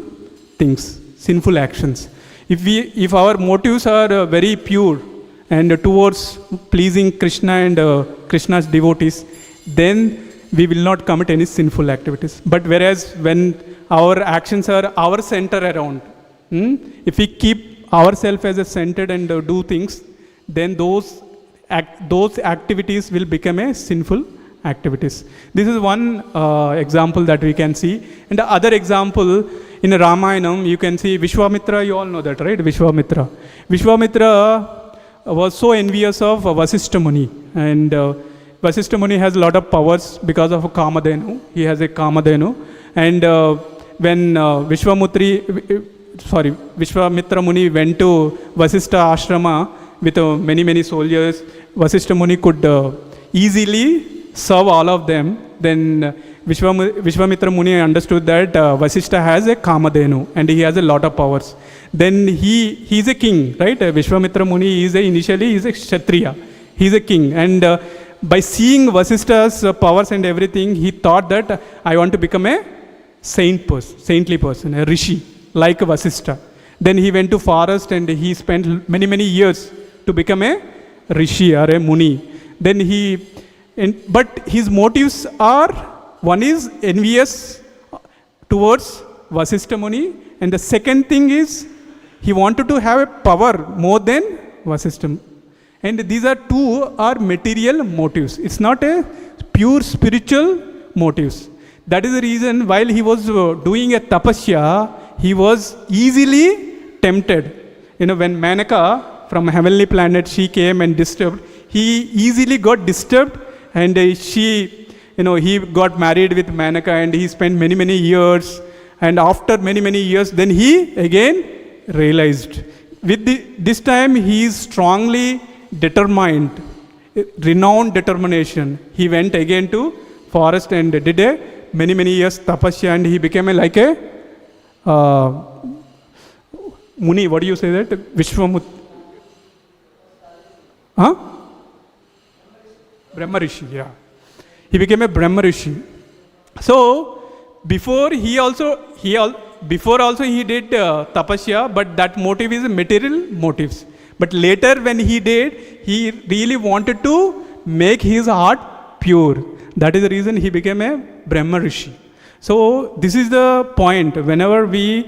things, sinful actions. If our motives are very pure and towards pleasing Krishna and Krishna's devotees, then we will not commit any sinful activities. But whereas when our actions are our center around, if we keep ourselves as a centered and do things, then those activities will become a sinful activities. This is one example that we can see. And the other example, in Ramayanam, you can see Vishwamitra, you all know that, right? Vishwamitra was so envious of Vasishtha Muni. And Vasishtha Muni has a lot of powers because of a Kamadhenu. He has a Kamadhenu. And when Vishwamitra Muni went to Vasishtha Ashrama with many soldiers, Vasishtha Muni could easily serve all of them. Then Vishwamitra Muni understood that Vasishtha has a Kamadhenu and he has a lot of powers. Then he is a king, right? Vishwamitra Muni initially is a Kshatriya. He is a king. And by seeing Vasishtha's powers and everything, he thought that I want to become a saintly person, a rishi, like Vasishtha. Then he went to forest and he spent many years to become a rishi or a muni. Then but his motives are, one is envious towards Vasishtha Muni, and the second thing is he wanted to have a power more than Vasishtha. And these two are material motives. It's not a pure spiritual motives. That is the reason while he was doing a tapasya, he was easily tempted. When Manaka from heavenly planet, she came and disturbed, he easily got disturbed, and he got married with Manaka and he spent many years. And after many years, then he again realized. This time he is strongly determined, renowned determination. He went again to forest and did a many years tapasya, and he became like a Muni. What do you say that? Vishwamut. Brahma Rishi, yeah. He became a Brahma Rishi. So before he did tapasya, but that motive is material motives. But later when he did, he really wanted to make his heart pure. That is the reason he became a Brahma Rishi. So this is the point. Whenever we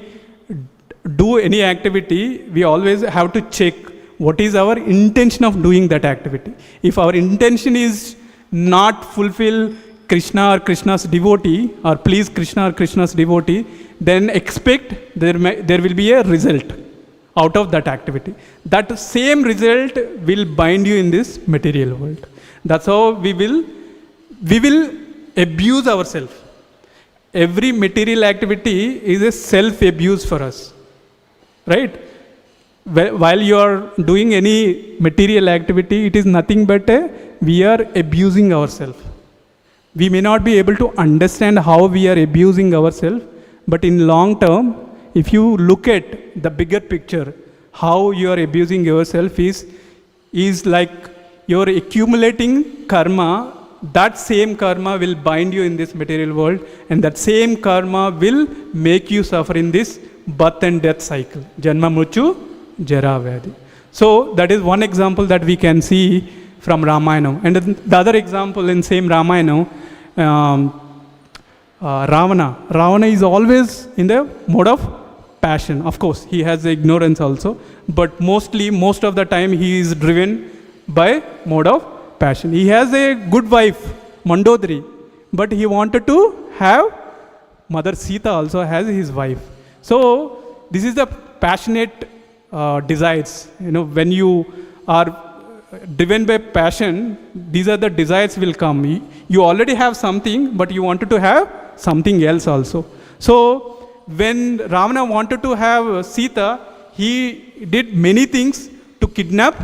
do any activity, we always have to check what is our intention of doing that activity. If our intention is not fulfill Krishna or Krishna's devotee, or please Krishna or Krishna's devotee, then expect there will be a result out of that activity. That same result will bind you in this material world. That's how we will abuse ourselves. Every material activity is a self-abuse for us, right? While you are doing any material activity, it is nothing but we are abusing ourselves. We may not be able to understand how we are abusing ourselves, but in long term, if you look at the bigger picture, how you are abusing yourself is like you're accumulating karma. That same karma will bind you in this material world, and that same karma will make you suffer in this birth and death cycle. Janma mrutu jara vyadhi. So that is one example that we can see from Ramayana. And the other example in same Ramayana, Ravana is always in the mode of passion. Of course, he has ignorance also, but most of the time he is driven by mode of passion. He has a good wife, Mandodari, but he wanted to have Mother Sita also has his wife. So this is the passionate desires. When you are driven by passion, these are the desires will come. You already have something, but you wanted to have something else also. So when Ravana wanted to have Sita, he did many things to kidnap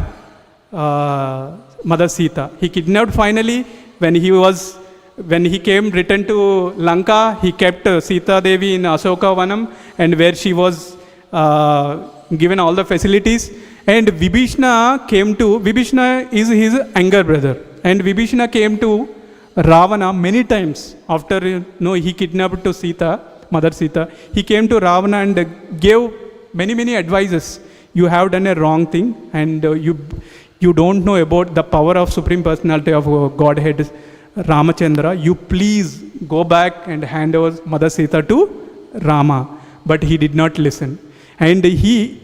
Mother Sita. He kidnapped finally when he came returned to Lanka. He kept Sita Devi in Ashoka Vanam, and where she was given all the facilities. And Vibhishna is his younger brother, and Vibhishna came to Ravana many times after he kidnapped to Mother Sita. He came to Ravana and gave many advices. You have done a wrong thing, and you don't know about the power of Supreme Personality of Godhead Ramachandra. You please go back and hand over Mother Sita to Rama. But he did not listen. And he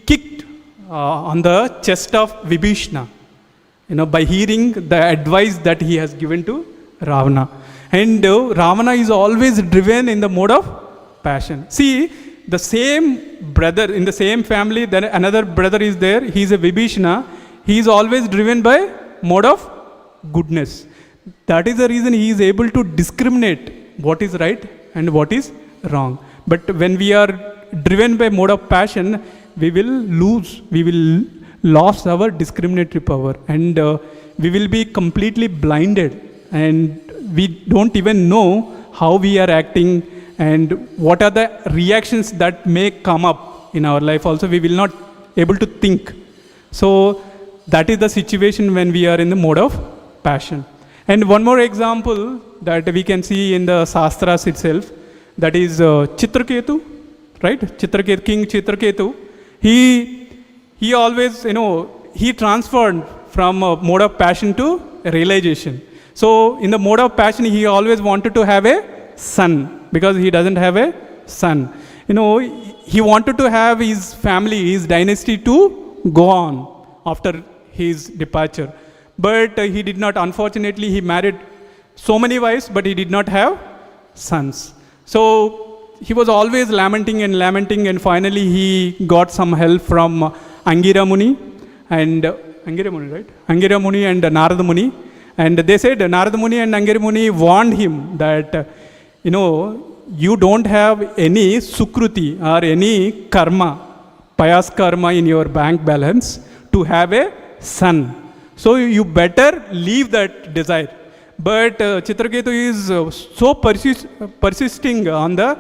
kicked on the chest of Vibhishna, by hearing the advice that he has given to Ravana. And Ravana is always driven in the mode of passion. See, the same brother in the same family, then another brother is there. He is a Vibhishna. He is always driven by mode of goodness. That is the reason he is able to discriminate what is right and what is wrong. But when we are driven by mode of passion, we will lose our discriminatory power, and we will be completely blinded, and we don't even know how we are acting and what are the reactions that may come up in our life. Also, we will not able to think. So that is the situation when we are in the mode of passion. And one more example that we can see in the Shastras itself, that is Chitraketu, right? King Chitraketu. He always, he transferred from mode of passion to realization. So in the mode of passion, he always wanted to have a son, because he doesn't have a son. He wanted to have his family, his dynasty to go on after his departure. But he did not. Unfortunately, he married so many wives, but he did not have sons. So he was always lamenting, and finally he got some help from Angira Muni, right? Angira Muni and Narada Muni. And they said, Narada Muni and Angira Muni warned him that, you don't have any sukruti or any karma, payas karma in your bank balance to have a son. So you better leave that desire. But Chitraketu is so persisting on the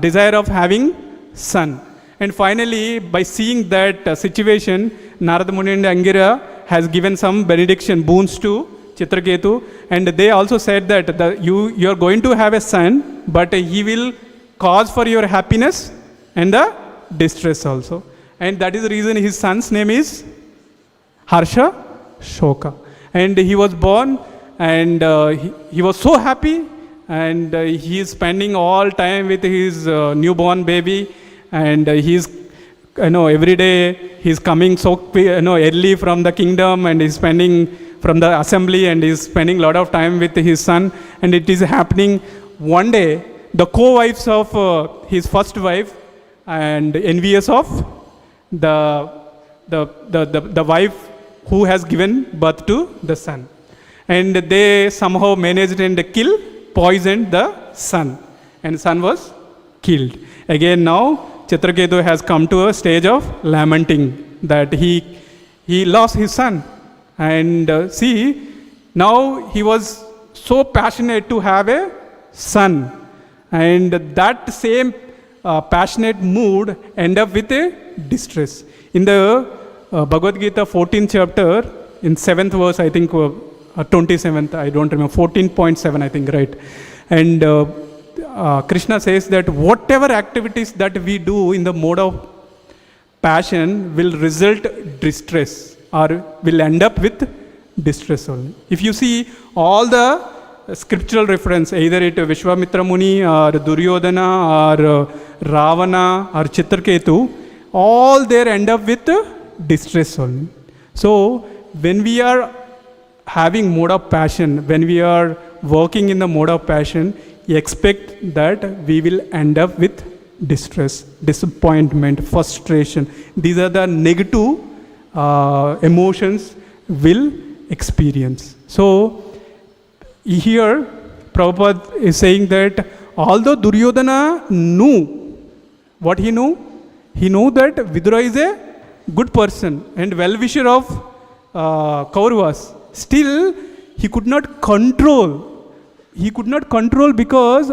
desire of having son. And finally, by seeing that situation, Narada Muni and Angira has given some benediction boons to Chitraketu, and they also said that you are going to have a son, but he will cause for your happiness and the distress also. And that is the reason his son's name is Harsha Shoka. And he was born, and he was so happy, and he is spending all time with his newborn baby, and he's every day he's coming so early from the kingdom, and he's spending from the assembly, and he's spending a lot of time with his son. And it is happening one day, the co-wives of his first wife and envious of the wife who has given birth to the son, and they somehow managed and poisoned the son, and son was killed. Again, now Chitraketu has come to a stage of lamenting that he lost his son. And see, now he was so passionate to have a son, and that same passionate mood end up with a distress. In the Bhagavad Gita 14th chapter, in 7th verse, I think 27th, I don't remember, 14.7 I think, right? And Krishna says that whatever activities that we do in the mode of passion will result distress, or will end up with distress only. If you see all the scriptural reference, either it Vishwamitra Muni or Duryodhana or Ravana or Chitraketu, all there end up with distress only. So when we are having mode of passion, when we are working in the mode of passion, expect that we will end up with distress, disappointment, frustration. These are the negative emotions will experience. So here Prabhupada is saying that although Duryodhana knew, what he knew? He knew that Vidura is a good person and well-wisher of Kauravas. Still, he could not control. He could not control because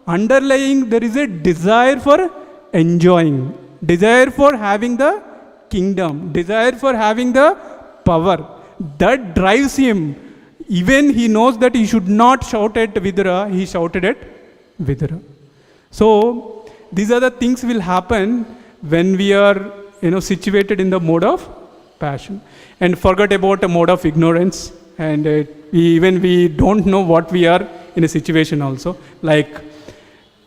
underlying there is a desire for enjoying, desire for having the kingdom, desire for having the power. That drives him. Even he knows that he should not shout at Vidura, he shouted at Vidura. So these are the things will happen when we are situated in the mode of passion. And forget about a mode of ignorance. And we don't know what we are in a situation also. Like,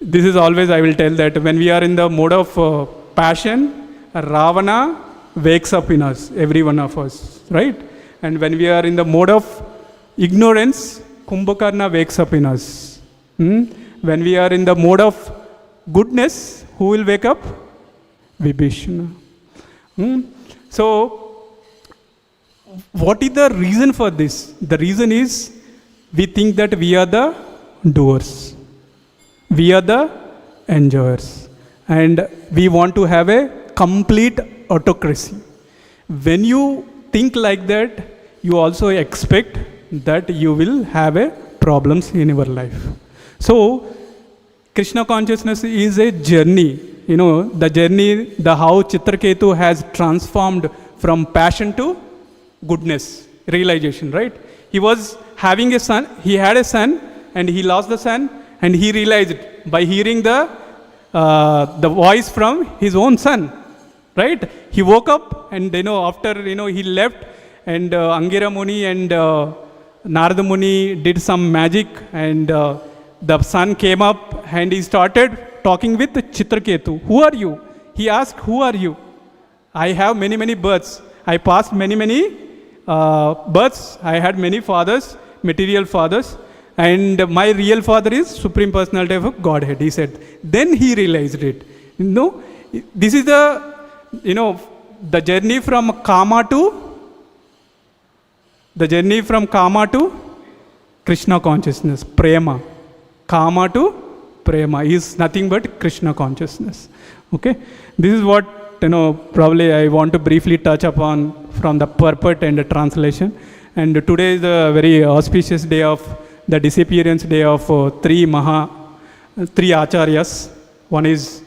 this is always I will tell that when we are in the mode of passion, Ravana wakes up in us, every one of us, right? And when we are in the mode of ignorance, Kumbhakarna wakes up in us. When we are in the mode of goodness, who will wake up? Vibhishana. So, what is the reason for this? The reason is we think that we are the doers. We are the enjoyers. And we want to have a complete autocracy. When you think like that, you also expect that you will have a problems in your life. So, Krishna consciousness is a journey. The journey, how Chitraketu has transformed from passion to goodness, realization, right? He was having a son, he had a son, and he lost the son, and he realized by hearing the voice from his own son, right? He woke up, and after he left, and Angira Muni and Narada Muni did some magic, and the son came up, and he started talking with Chitraketu. Who are you? He asked, who are you? I have many, many births. I passed many, many births. I had many fathers, material fathers. And my real father is Supreme Personality of Godhead, he said. Then he realized it. This is the journey from Kama to Krishna consciousness, Prema. Kama to Prema is nothing but Krishna consciousness. Okay? This is what, probably I want to briefly touch upon from the purport and the translation. And today is a very auspicious day of the disappearance day of three acharyas. One is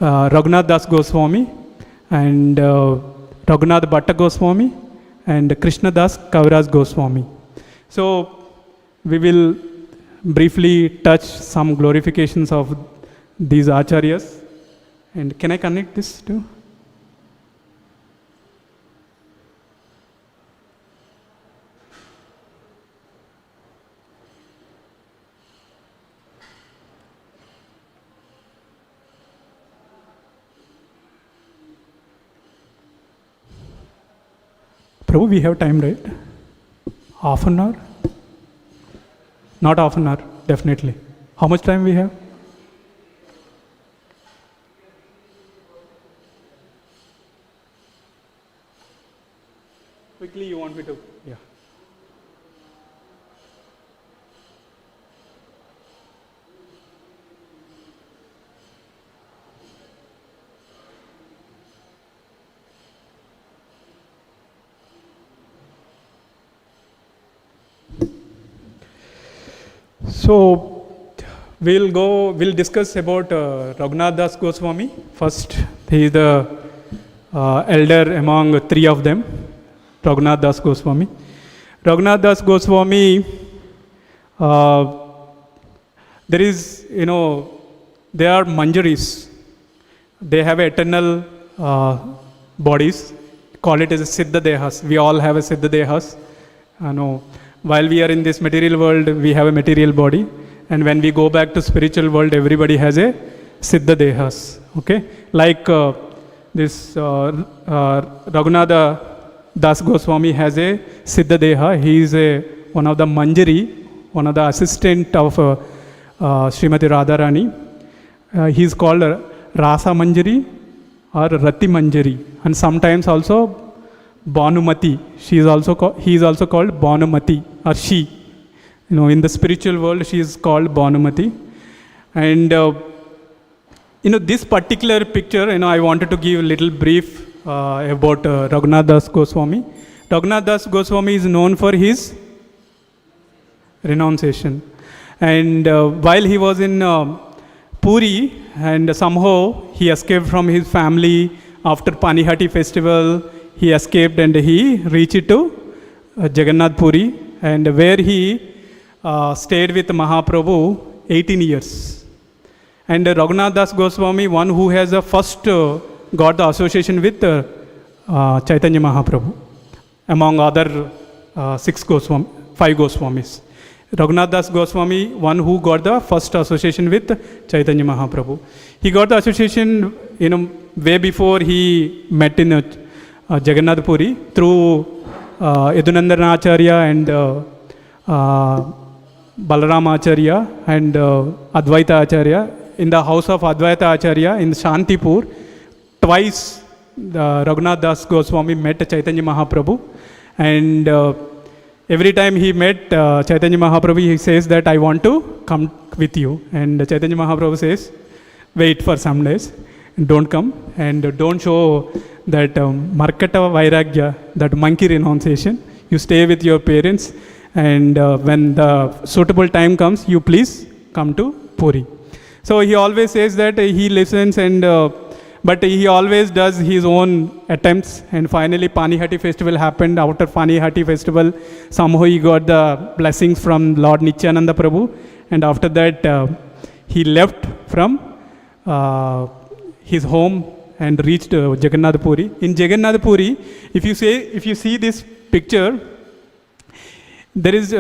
Raghunath Das Goswami, and Raghunath Bhatta Goswami, and Krishna Das Kaviraj Goswami. So we will briefly touch some glorifications of these acharyas. And can I connect this too? Prabhu, we have time, right? Half an hour? Not half an hour, definitely. How much time we have? Quickly, you want me to? Yeah. So we'll discuss about Raghunath Das Goswami. First, he is the elder among three of them, Raghunath Das Goswami. Raghunath Das Goswami, there is, they are manjaris. They have eternal bodies, call it as a Siddha Dehas. We all have a Siddha Dehas. While we are in this material world, we have a material body. And when we go back to spiritual world, everybody has a Siddha Dehas. Okay? Like this Raghunatha Das Goswami has a Siddha Deha. He is one of the Manjari, one of the assistant of Srimati Radharani. He is called Rasa Manjari or Rati Manjari, and sometimes also Bhanumati. He is also called Bhanumati, or she. In the spiritual world, she is called Bhanumati. And this particular picture, I wanted to give a little brief about Raghunath Das Goswami. Raghunath Das Goswami is known for his renunciation. And while he was in Puri, and somehow he escaped from his family after Panihati festival, he escaped and he reached to Jagannath Puri, and where he stayed with Mahaprabhu 18 years. And Raghunath Das Goswami, one who has first got the association with Chaitanya Mahaprabhu, among other 5 Goswamis. Raghunath Das Goswami, one who got the first association with Chaitanya Mahaprabhu. He got the association, way before he met in Jagannath Puri through Yadunandana Acharya and Balarama Acharya and Advaita Acharya. In the house of Advaita Acharya in Shantipur, twice Raghunath Das Goswami met Chaitanya Mahaprabhu, and every time he met Chaitanya Mahaprabhu, he says that I want to come with you. And Chaitanya Mahaprabhu says, wait for some days, don't come, and don't show that Markata Vairagya, that monkey renunciation. You stay with your parents, and when the suitable time comes, you please come to Puri. So he always says that he listens, and but he always does his own attempts. And finally Panihati festival happened. After Panihati festival, somehow he got the blessings from Lord Nityananda Prabhu, and after that he left from his home and reached Jagannath Puri. In Jagannath Puri, if you see this picture, there is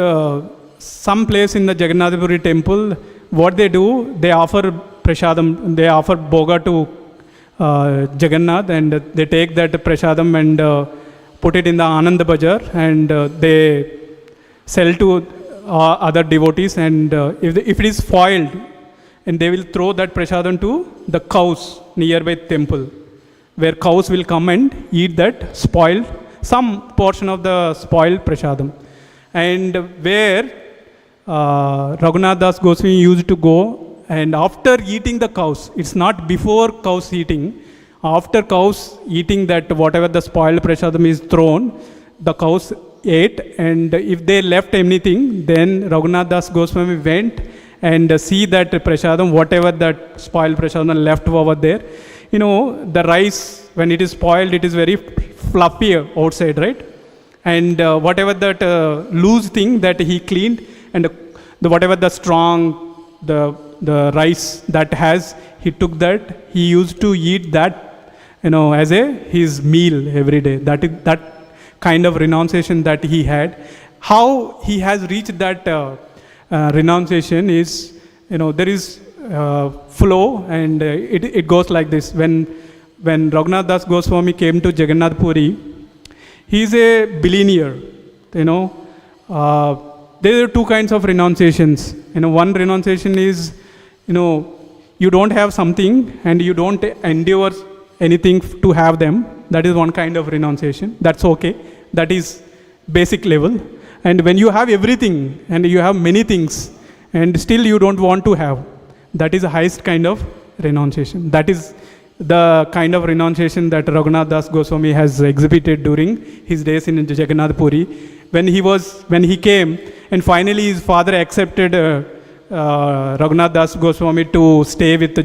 some place in the Jagannath Puri temple. What they do, they offer prasadam, they offer bhoga to Jagannath, and they take that prasadam and put it in the Anand Bazaar, and they sell to other devotees, and if it is spoiled, and they will throw that prasadam to the cows nearby temple, where cows will come and eat that spoiled, some portion of the spoiled prasadam. And where Raghunath Das Goswami used to go, and after eating the cows, it's not before cows eating, after cows eating that whatever the spoiled prasadam is thrown, the cows ate, and if they left anything, then Raghunath Das Goswami went and see that prasadam, whatever that spoiled prasadam left over there. The rice, when it is spoiled, it is very fluffy outside, right? And whatever that loose thing that he cleaned, and whatever the strong, the rice that has, he took that, he used to eat that, as his meal every day. That kind of renunciation that he had. How he has reached that renunciation is, there is flow, and it goes like this. When Raghunath Das Goswami came to Jagannath Puri, he is a billionaire. There are two kinds of renunciations. One renunciation is, you don't have something and you don't endure anything to have them. That is one kind of renunciation. That's okay. That is basic level. And when you have everything and you have many things and still you don't want to have, that is the highest kind of renunciation. That is the kind of renunciation that Raghunath Das Goswami has exhibited during his days in Jagannath Puri. When he came, and finally his father accepted Raghunath Das Goswami to stay with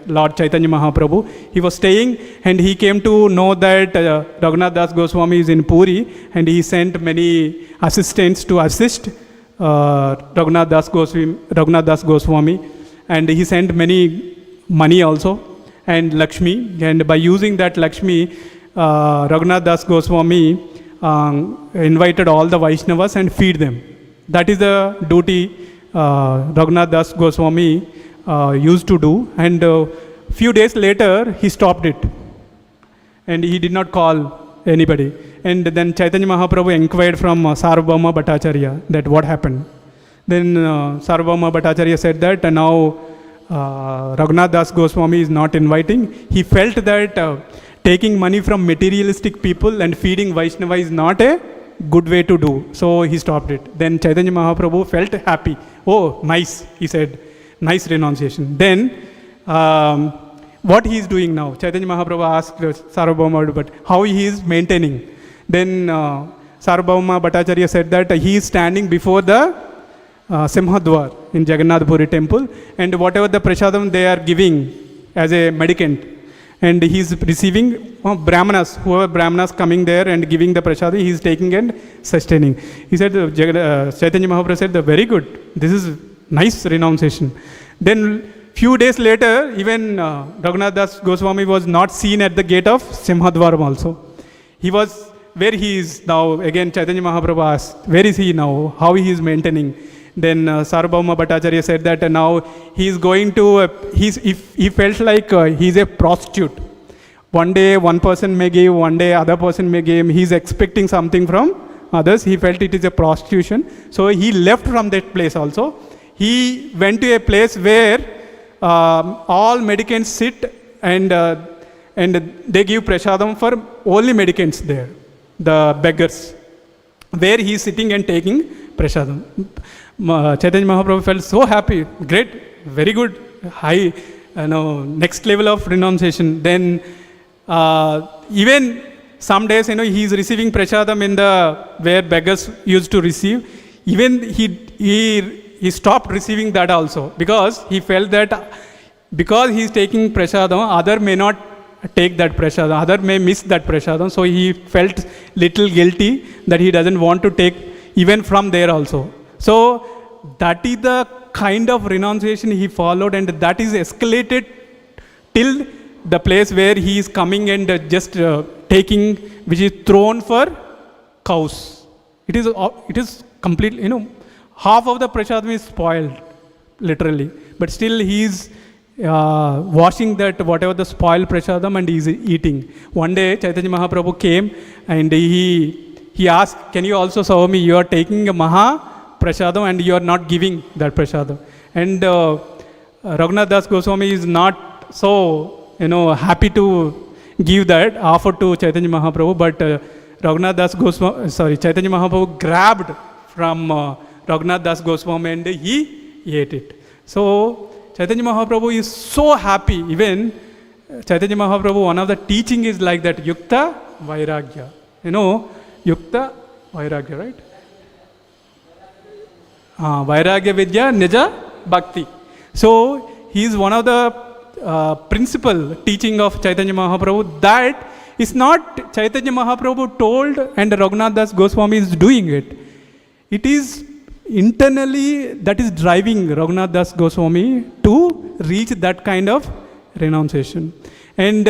Lord Chaitanya Mahaprabhu. He was staying, and he came to know that Raghunath Das Goswami is in Puri, and he sent many assistants to assist Raghunath Das Goswami, and he sent many money also, and Lakshmi, and by using that Lakshmi, Raghunath Das Goswami invited all the Vaishnavas and feed them. That is the duty Raghunath Das Goswami used to do, and few days later he stopped it. and he did not call anybody. And then Chaitanya Mahaprabhu inquired from Sarvabhauma Bhattacharya that what happened. Then Sarvabhauma Bhattacharya said that now Raghunath Das Goswami is not inviting. He felt that taking money from materialistic people and feeding Vaishnava is not a good way to do. So he stopped it. Then Chaitanya Mahaprabhu felt happy. Oh, nice, he said. Nice renunciation. Then what he is doing now? Chaitanya Mahaprabhu asked Sarvabhauma, but how he is maintaining? Then Sarvabhauma Bhattacharya said that he is standing before the Simhadwar in Jagannath Puri temple, and whatever the prasadam they are giving as a mendicant, and he is receiving brahmanas, whoever brahmanas coming there and giving the prasad, he is taking and sustaining. He said, Chaitanya Mahaprabhu said, very good, this is nice renunciation. Then few days later, even Raghunath Das Goswami was not seen at the gate of Simhadwaram also. He was, where he is now, again Chaitanya Mahaprabhu asked, where is he now, how he is maintaining? Then Sarvabhauma Bhattacharya said that now he is going to, he felt like he is a prostitute. One day one person may give, one day other person may give, he is expecting something from others. He felt it is a prostitution. So he left from that place also. He went to a place where all mendicants sit and they give prasadam for only mendicants there, the beggars, where he is sitting and taking prasadam. Chaitanya Mahaprabhu felt so happy, great, very good, high, next level of renunciation. Then even some days, he is receiving prasadam in the where beggars used to receive. Even he stopped receiving that also, because he felt that because he is taking prasadam, other may not take that prasadam, other may miss that prasadam. So he felt little guilty that he doesn't want to take even from there also. So that is the kind of renunciation he followed, and that is escalated till the place where he is coming and just taking, which is thrown for cows. It is completely, half of the prasadam is spoiled, literally. But still he is washing that whatever the spoiled prasadam and he is eating. One day Chaitanya Mahaprabhu came and he asked, can you also serve me? You are taking a Maha prasadam and you are not giving that prasadam. And Raghunath Das Goswami is not so happy to give that offer to Chaitanya Mahaprabhu, but Chaitanya Mahaprabhu grabbed from Raghunath Das Goswami and he ate it. So Chaitanya Mahaprabhu is so happy. Even Chaitanya Mahaprabhu, one of the teaching is like that, Yukta Vairagya. Yukta Vairagya, right? Vairagya Vidya Nija Bhakti. So he is one of the principal teaching of Chaitanya Mahaprabhu, that is not Chaitanya Mahaprabhu told and Raghunath Das Goswami is doing it. It is internally that is driving Raghunath Das Goswami to reach that kind of renunciation. And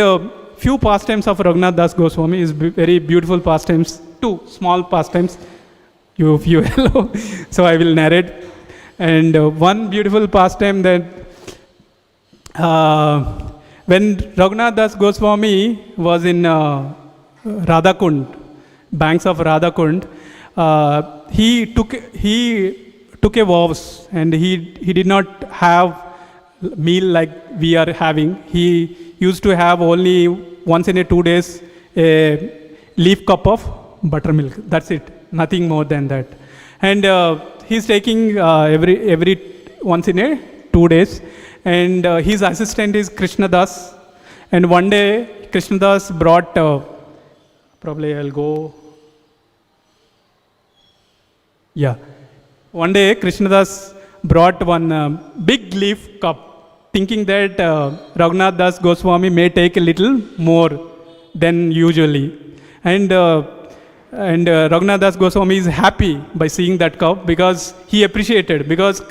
few pastimes of Raghunath Das Goswami is very beautiful pastimes, two small pastimes. You hello. So I will narrate. And one beautiful pastime that when Raghunath Das Goswami was in Radhakund, banks of Radhakund, he took a vows, and he did not have meal like we are having. He used to have only once in a 2 days a leaf cup of buttermilk. That's it. Nothing more than that. And he's taking every once in a 2 days. And his assistant is Krishnadas. And one day Krishnadas brought, probably I'll go. Yeah. One day Krishnadas brought one big leaf cup, thinking that Raghunath Das Goswami may take a little more than usually. And Raghunath Das Goswami is happy by seeing that cup, because he appreciated, because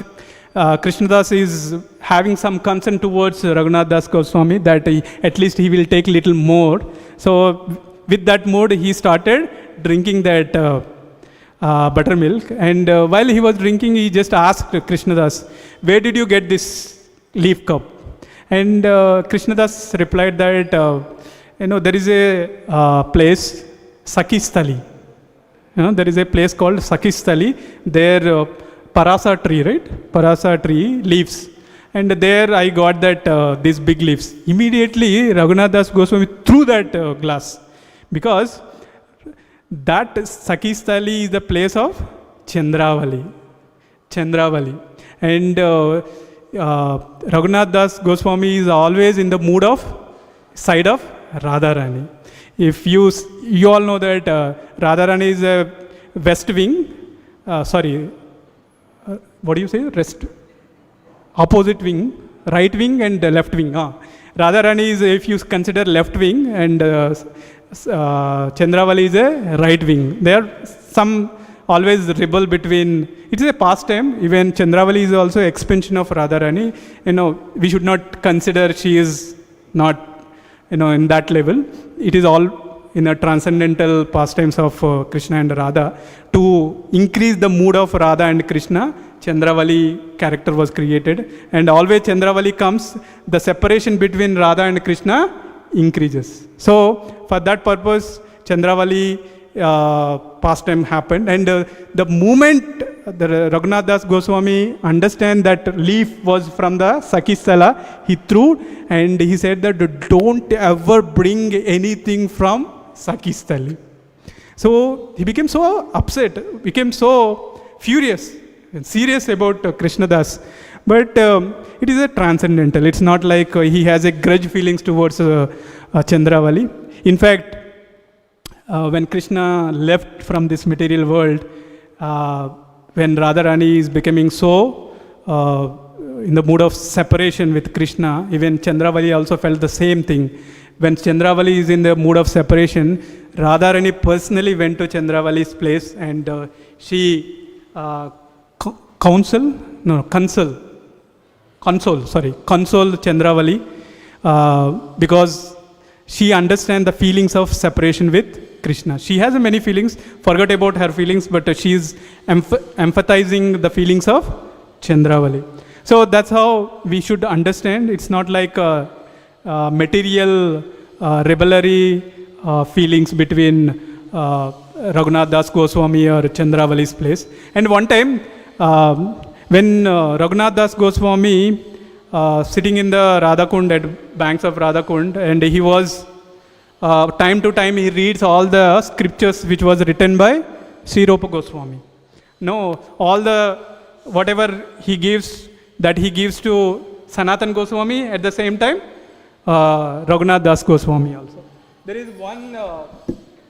Krishnadas is having some concern towards Raghunath Das Goswami, that at least he will take little more. So with that mood, he started drinking that buttermilk. And while he was drinking, he just asked Krishnadas, where did you get this leaf cup? And Krishnadas replied that there is a place, Sakistali. There is a place called Sakistali. There, Parasa tree, right? Parasa tree leaves. And there I got that, these big leaves. Immediately, Raghunath Das Goswami threw that glass. Because that Sakistali is the place of Chandravali. And Raghunath Das Goswami is always in the mood of side of Radharani. If you all know that Radharani is a west wing, what do you say? Opposite wing, right wing and left wing. Radharani is, if you consider left wing, and Chandravali is a right wing. There are some always rebel between, it is a pastime. Even Chandravali is also expansion of Radharani. We should not consider she is not, in that level. It is all in a transcendental pastimes of Krishna and Radha. To increase the mood of Radha and Krishna, Chandravali character was created. And always Chandravali comes, the separation between Radha and Krishna increases. So for that purpose, Chandravali pastime happened. And the moment the Raghunath Das Goswami understand that leaf was from the Sakistala, he threw and he said that don't ever bring anything from Sakistali. So he became so upset, became so furious and serious about Krishna Das. But it is a transcendental. It's not like he has a grudge feelings towards Chandravali. In fact, when Krishna left from this material world, when Radharani is becoming so in the mood of separation with Krishna, even Chandravali also felt the same thing. When Chandravali is in the mood of separation, Radharani personally went to Chandravali's place and she console Chandravali because she understands the feelings of separation with Krishna. She has many feelings, forget about her feelings, but she is empathizing the feelings of Chandravali. So that's how we should understand. It's not like material rebellion feelings between Raghunath Das Goswami or Chandravali's place. And one time, when Raghunath Das Goswami sitting in the Radhakund, at banks of Radhakund, and he was time to time he reads all the scriptures which was written by Sri Rupa Goswami. All the whatever he gives, that he gives to Sanatan Goswami, at the same time Raghunath Das Goswami also. There is one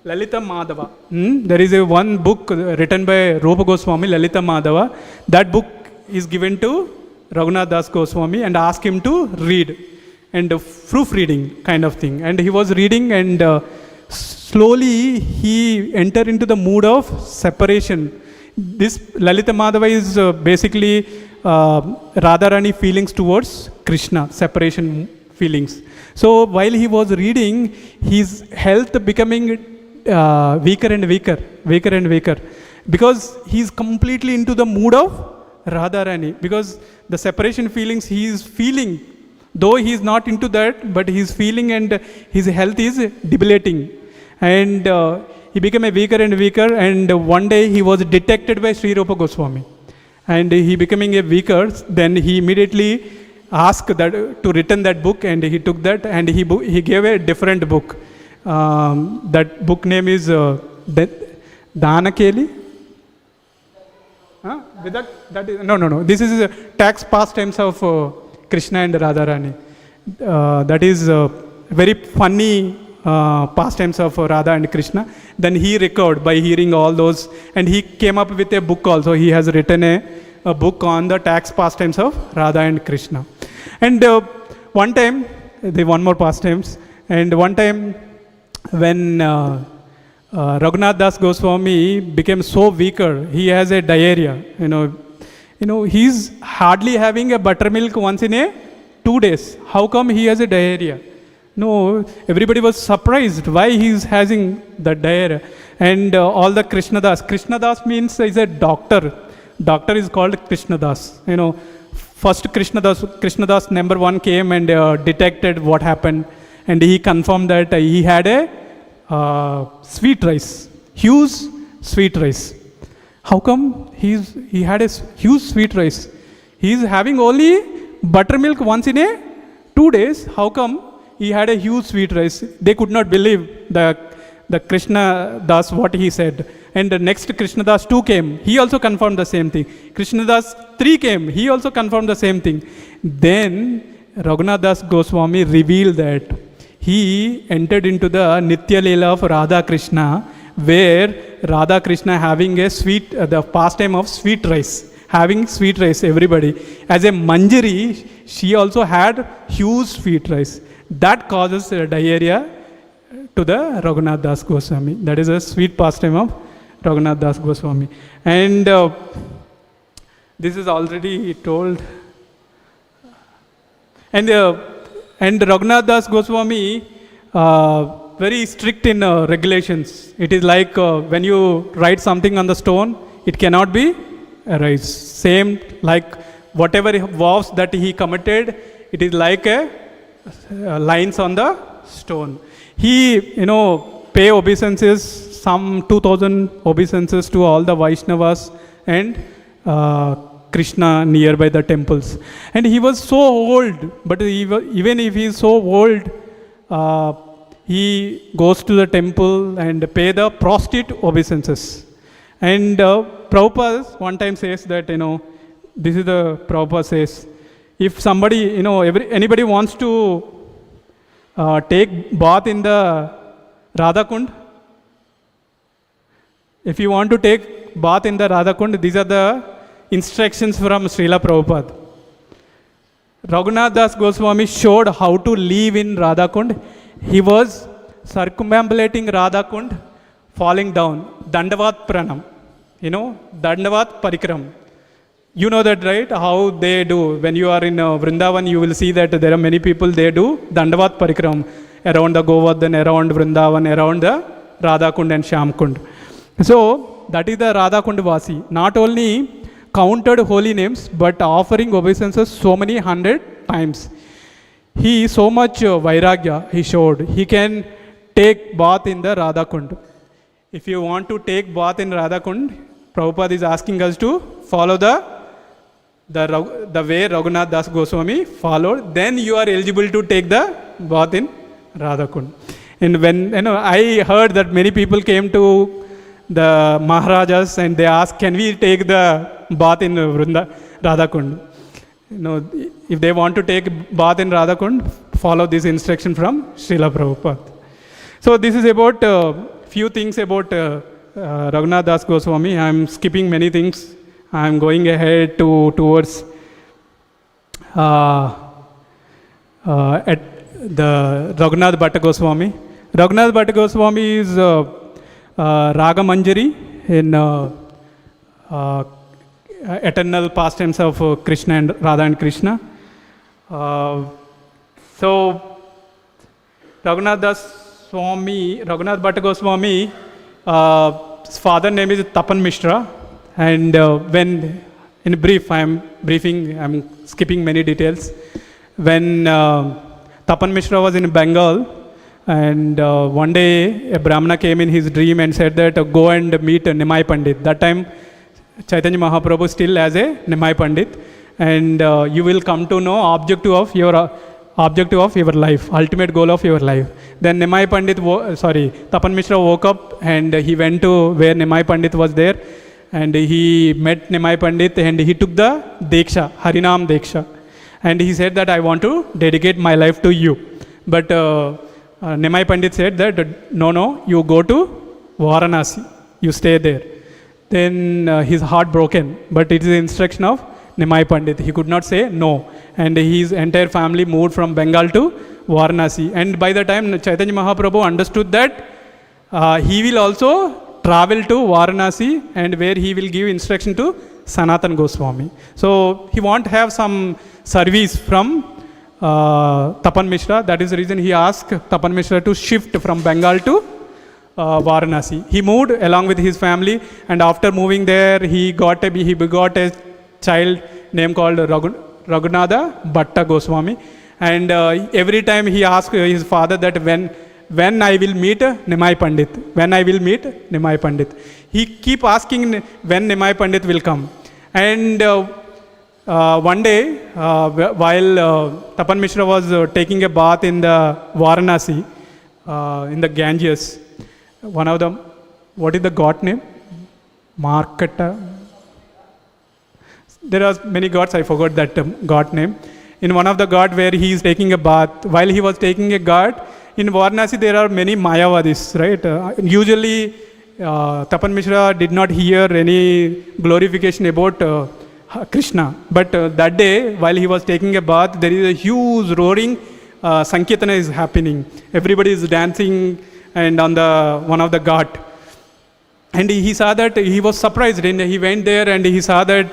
Lalita Madhava. There is one book written by Rupa Goswami, Lalita Madhava. That book is given to Raghunath Das Goswami and asked him to read, and proofreading kind of thing. And he was reading, and slowly he entered into the mood of separation. This Lalita Madhava is basically Radharani feelings towards Krishna, separation feelings. So while he was reading, his health becoming weaker and weaker, because he is completely into the mood of Radharani. Because the separation feelings he is feeling, though he is not into that, but he is feeling, and his health is debilitating. And he became weaker and weaker, and one day he was detected by Sri Rupa Goswami. And he becoming weaker, then he immediately asked that to return that book, and he took that, and he gave a different book. That book name is Danakeli. No. This is tax pastimes of Krishna and Radharani. That is very funny pastimes of Radha and Krishna. Then he recorded by hearing all those, and he came up with a book also. He has written a book on the tax pastimes of Radha and Krishna. And one time, one more pastimes, and one time when Raghunath Das Goswami became so weaker, he has a diarrhea. He's hardly having a buttermilk once in 2 days. How come he has a diarrhea? Everybody was surprised why he's having the diarrhea. And all the Krishnadas means is a doctor. Doctor is called Krishnadas. First Krishnadas number 1 came and detected what happened. and he confirmed that he had a sweet rice, huge sweet rice. How come he had a huge sweet rice? He is having only buttermilk once in 2 days. How come he had a huge sweet rice? They could not believe the Krishna Das what he said. And the next Krishna Das 2 came. He also confirmed the same thing. Krishna Das 3 came. He also confirmed the same thing. Then Raghunath Das Goswami revealed that he entered into the Nitya Leela of Radha Krishna, where Radha Krishna having a sweet, the pastime of sweet rice, having sweet rice, everybody. As a Manjari, she also had huge sweet rice. That causes diarrhea to the Raghunath Das Goswami. That is a sweet pastime of Raghunath Das Goswami. And this is already told. And Raghunath Das Goswami, very strict in regulations. It is like when you write something on the stone, it cannot be erased. Same like whatever vows that he committed, it is like lines on the stone. He, pay obeisances, some 2,000 obeisances to all the Vaishnavas and Krishna nearby the temples. And he was so old, but even if he is so old, he goes to the temple and pay the prostrate obeisances. And Prabhupada one time says that, this is the Prabhupada says, if somebody, anybody wants to take bath in the Radha Kund, if you want to take bath in the Radha Kund, these are the instructions from Srila Prabhupada. Raghunath Das Goswami showed how to live in Radha Kund. He was circumambulating Radha Kund, falling down. Dandavat Pranam. Dandavat Parikram. You know that, right? How they do. When you are in Vrindavan, you will see that there are many people, they do Dandavat Parikram around the Govardhan, around Vrindavan, around the Radha Kund and Shyam Kund. So, that is the Radha Kund Vasi. Not only counted holy names, but offering obeisances so many 100 times. He so much vairagya he showed. He can take bath in the Radha Kund. If you want to take bath in Radha Kund, Prabhupada is asking us to follow the way Raghunath Das Goswami followed. Then you are eligible to take the bath in Radha Kund. And when I heard that many people came to the Maharajas and they asked, can we take the bath in Radha Kund? If they want to take bath in Radha Kund, follow this instruction from Srila Prabhupada. So this is about few things about Raghunath Das Goswami. I am skipping many things. I am going ahead towards at the Raghunath Bhatta Goswami. Raghunath Bhatta Goswami is Raga Manjari in eternal pastimes of Krishna and Radha and Krishna. So Raghunath Bhatta Goswami, his father name is Tapan Mishra, and when in brief, I am skipping many details. When Tapan Mishra was in Bengal, and one day a Brahmana came in his dream and said that go and meet Nimai Pandit. That time Chaitanya Mahaprabhu still as a Nimai Pandit, and you will come to know objective of your life, ultimate goal of your life. Then Nimai Pandit, Tapan Mishra woke up and he went to where Nimai Pandit was there, and he met Nimai Pandit and he took the Deksha, Harinam Deksha, and he said that I want to dedicate my life to you. But Nimai Pandit said that no, you go to Varanasi, you stay there. Then his heart broken, but it is the instruction of Nimai Pandit. He could not say no, and his entire family moved from Bengal to Varanasi. And by the time Chaitanya Mahaprabhu understood that, he will also travel to Varanasi, and where he will give instruction to Sanatan Goswami. So he want to have some service from Tapan Mishra. That is the reason he asked Tapan Mishra to shift from Bengal to Varanasi. He moved along with his family, and after moving there, he begot a child named called Raghunatha Bhatta Goswami. And every time he asked his father that when I will meet Nimai Pandit, when I will meet Nimai Pandit. He keep asking when Nimai Pandit will come. And one day, while Tapan Mishra was taking a bath in the Varanasi, in the Ganges, one of them, what is the god name? Markata. There are many gods, I forgot that god name. In one of the god where he is taking a bath, while he was taking a bath, in Varanasi there are many Mayavadis, right? Usually Tapan Mishra did not hear any glorification about Krishna. But that day, while he was taking a bath, there is a huge roaring Sankirtana is happening. Everybody is dancing and on the one of the ghat. And he saw that, he was surprised, and he went there and he saw that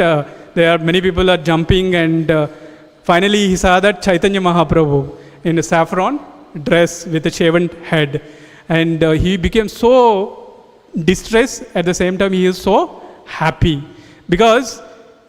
there are many people are jumping, and finally he saw that Chaitanya Mahaprabhu in a saffron dress with a shaven head. And he became so distressed, at the same time he is so happy, because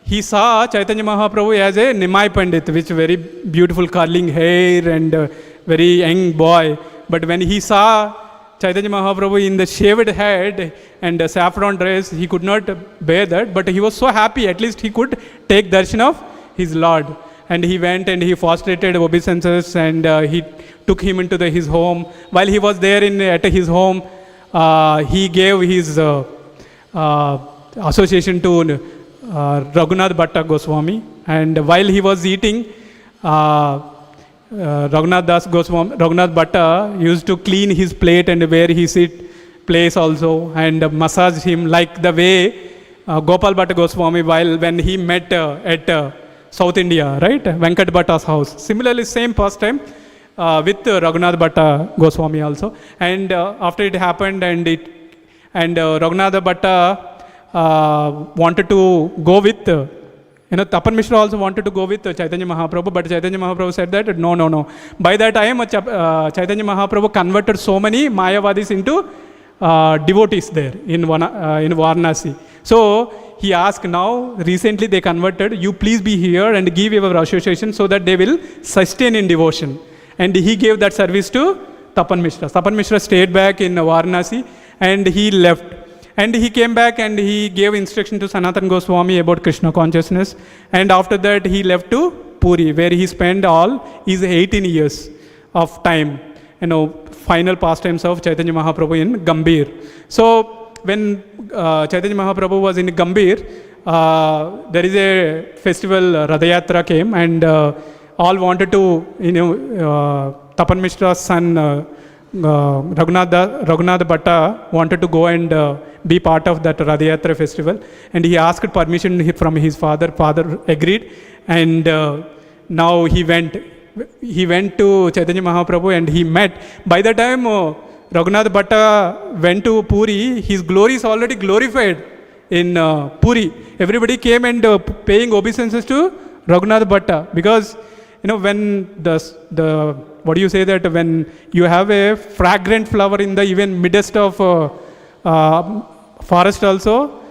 he saw Chaitanya Mahaprabhu as a Nimai Pandit, which very beautiful curling hair and very young boy. But when he saw Chaitanya Mahaprabhu in the shaved head and a saffron dress, he could not bear that, but he was so happy, at least he could take darshan of his Lord. And he went and he prostrated obeisances, and he took him into his home. While he was there at his home, he gave his association to Raghunath Bhatta Goswami. And while he was eating, Raghunath Bhatta used to clean his plate and where he sit place also, and massage him like the way Gopal Bhatta Goswami when he met at South India, right? Venkat Bhatta's house. Similarly, same pastime with Raghunath Bhatta Goswami also. And after it happened, and Raghunath Bhatta wanted to go with Tapan Mishra also wanted to go with Chaitanya Mahaprabhu, but Chaitanya Mahaprabhu said that no. By that time, Chaitanya Mahaprabhu converted so many Mayavadis into devotees there in Varanasi. So he asked, now recently they converted, you please be here and give your association so that they will sustain in devotion. And he gave that service to Tapan Mishra. Tapan Mishra stayed back in Varanasi and he left. And he came back and he gave instruction to Sanatana Goswami about Krishna consciousness. And after that he left to Puri, where he spent all his 18 years of time, final pastimes of Chaitanya Mahaprabhu in Gambhir. So when Chaitanya Mahaprabhu was in Gambhir, there is a festival, Radayatra came, and all wanted to, Tapan Mishra's son, Raghunath Bhatta wanted to go and be part of that Radayatra festival, and he asked permission from his father. Father agreed, and now he went to Chaitanya Mahaprabhu and he met. By the time Raghunath Bhatta went to Puri, his glory is already glorified in Puri. Everybody came and paying obeisances to Raghunath Bhatta, because when the what do you say, that when you have a fragrant flower in the even midst of forest also,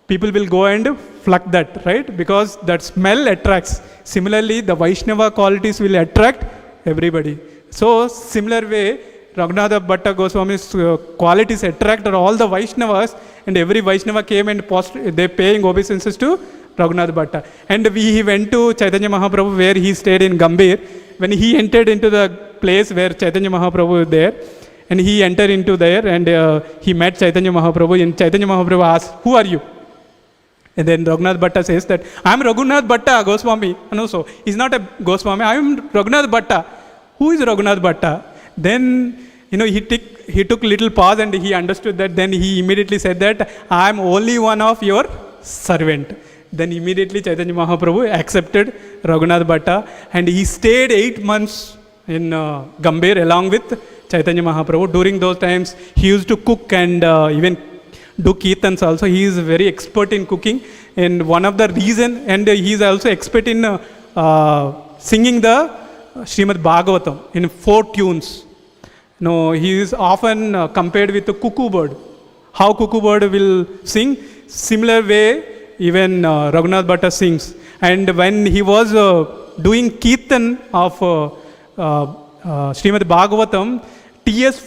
people will go and pluck that, right? Because that smell attracts. Similarly, the Vaishnava qualities will attract everybody. So similar way, Raghunath Bhatta Goswami's qualities attracted all the Vaishnavas, and every Vaishnava came and they paying obeisances to Raghunath Bhatta. And he went to Chaitanya Mahaprabhu, where he stayed in Gambhir. When he entered into the place where Chaitanya Mahaprabhu was there, and he entered into there, and he met Chaitanya Mahaprabhu, and Chaitanya Mahaprabhu asked, who are you? And then Raghunath Bhatta says that, I am Raghunath Bhatta Goswami. No, so he's not a Goswami, I am Raghunath Bhatta. Who is Raghunath Bhatta? Then, he took little pause and he understood that. Then he immediately said that, I am only one of your servant. Then immediately Chaitanya Mahaprabhu accepted Raghunath Bhatta, and he stayed 8 months in Gambhir along with Chaitanya Mahaprabhu. During those times, he used to cook and even do kirtans also. He is very expert in cooking, and one of the reason, and he is also expert in singing the Śrīmad-Bhāgavatam in 4 tunes. He is often compared with the cuckoo bird. How cuckoo bird will sing, similar way even Raghunath Bhatta sings. And when he was doing kirtan of Śrīmad-Bhāgavatam, tears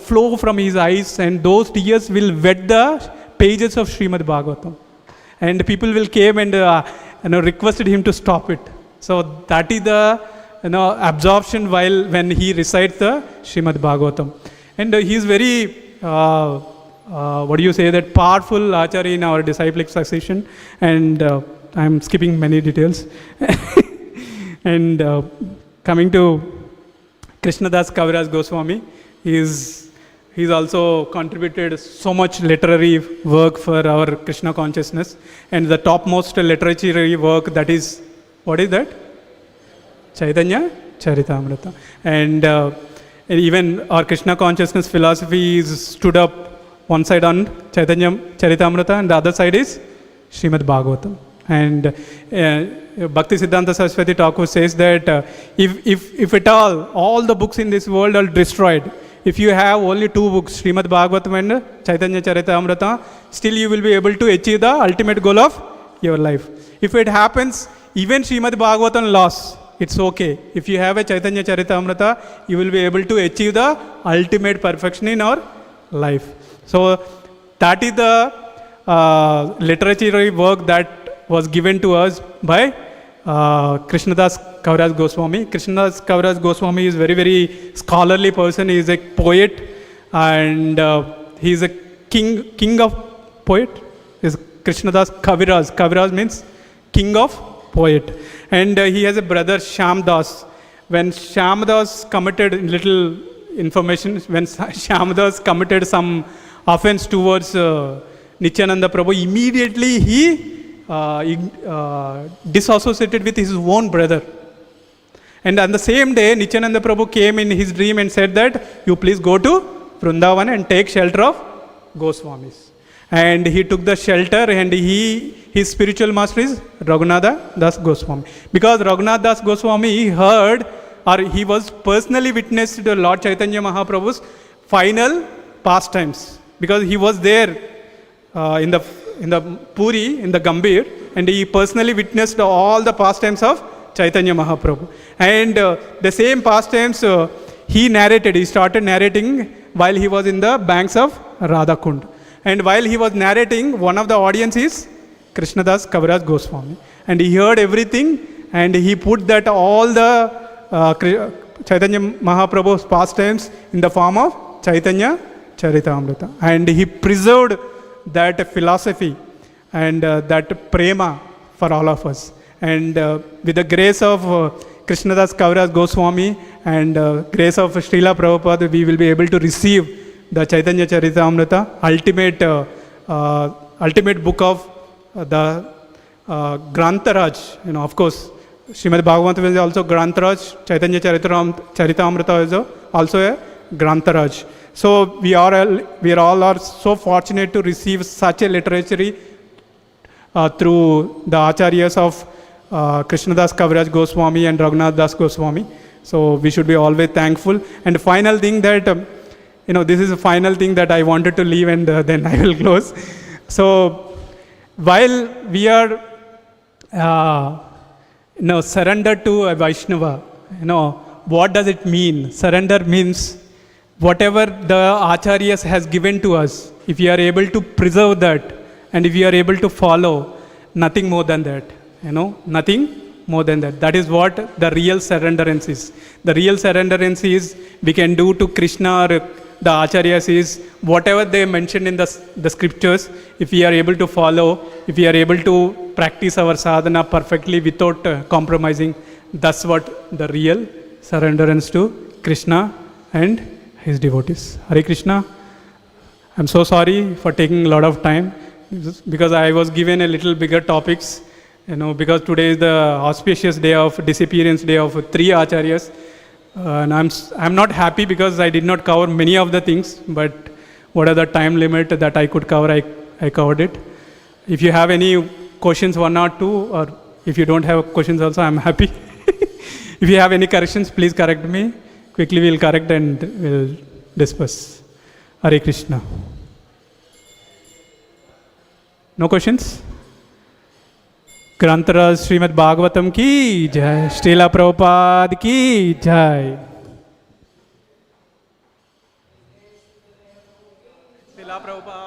flow from his eyes, and those tears will wet the pages of Śrīmad-Bhāgavatam. And people will came and requested him to stop it. So that is the absorption when he recites the Śrīmad-Bhāgavatam. And he is very, that powerful Acharya in our disciplic succession. And I am skipping many details. And coming to Krishnadas Kaviraj Goswami, he's also contributed so much literary work for our Krishna consciousness. And the topmost literary work, that is, what is that? Chaitanya Charitamrita. And even our Krishna consciousness philosophy is stood up one side on Chaitanya Charitamrita and the other side is Śrīmad-Bhāgavatam. And Bhakti Siddhanta Saraswati Thakur says that if at all the books in this world are destroyed, if you have only two books, Śrīmad-Bhāgavatam and Chaitanya Charitamrita, still you will be able to achieve the ultimate goal of your life. If it happens, even Śrīmad-Bhāgavatam loss, it's okay. If you have a Chaitanya Charitamrita, you will be able to achieve the ultimate perfection in our life. So that is the literary work that was given to us by Krishnadas Kaviraj Goswami. Krishnadas Kaviraj Goswami is very, very scholarly person. He is a poet and he is a king of poet. Is Krishnadas Kaviraj. Kaviraj means king of poet. And he has a brother Shyamdas. When Shyamdas committed little information, when Shyamdas committed some offense towards Nityananda Prabhu, immediately he disassociated with his own brother. And on the same day, Nityananda Prabhu came in his dream and said that, you please go to Vrindavan and take shelter of Goswamis. And he took the shelter, and his spiritual master is Raghunatha Das Goswami. Because Raghunatha Das Goswami, he heard, or he was personally witnessed to Lord Chaitanya Mahaprabhu's final pastimes. Because he was there in the Puri, in the Gambhir, and he personally witnessed all the pastimes of Chaitanya Mahaprabhu. And the same pastimes he started narrating while he was in the banks of Radhakund. And while he was narrating, one of the audience is Krishnadas Kaviraj Goswami. And he heard everything, and he put that all the Chaitanya Mahaprabhu's pastimes in the form of Chaitanya Charitamrita. And he preserved that philosophy and that prema for all of us. And with the grace of Krishnadas Kaviraj Goswami and grace of Srila Prabhupada, we will be able to receive the Chaitanya Charitamrita, ultimate book of the Grantaraj. Of course, Śrīmad-Bhāgavatam is also Grantaraj, Chaitanya Charitamrita is also a Grantaraj. So we all are so fortunate to receive such a literature through the Acharyas of Krishnadas Kaviraj Goswami and Raghunatha Das Goswami. So we should be always thankful. And the final thing that, this is the final thing that I wanted to leave, and then I will close. So while we are surrendered to a Vaishnava, what does it mean? Surrender means whatever the Acharyas has given to us, if you are able to preserve that, and if you are able to follow, nothing more than that. Nothing more than that. That is what the real surrenderance is. The real surrenderance is we can do to Krishna or the Acharyas is whatever they mentioned in the scriptures, if we are able to follow, if we are able to practice our sadhana perfectly without compromising, that's what the real surrenderance to Krishna and his devotees. Hare Krishna. I'm so sorry for taking a lot of time because I was given a little bigger topics, because today is the auspicious day of disappearance day of 3 Acharyas. And I'm not happy because I did not cover many of the things, but what are the time limit that I could cover, I covered it. If you have any questions, 1 or 2, or if you don't have questions also, I'm happy. If you have any corrections, please correct me. Quickly we'll correct and we'll discuss. Hare Krishna. No questions? ग्रंथराज श्रीमद्-भागवतम की जय। श्रीला प्रभुपाद की जय। श्रीला प्रभुपाद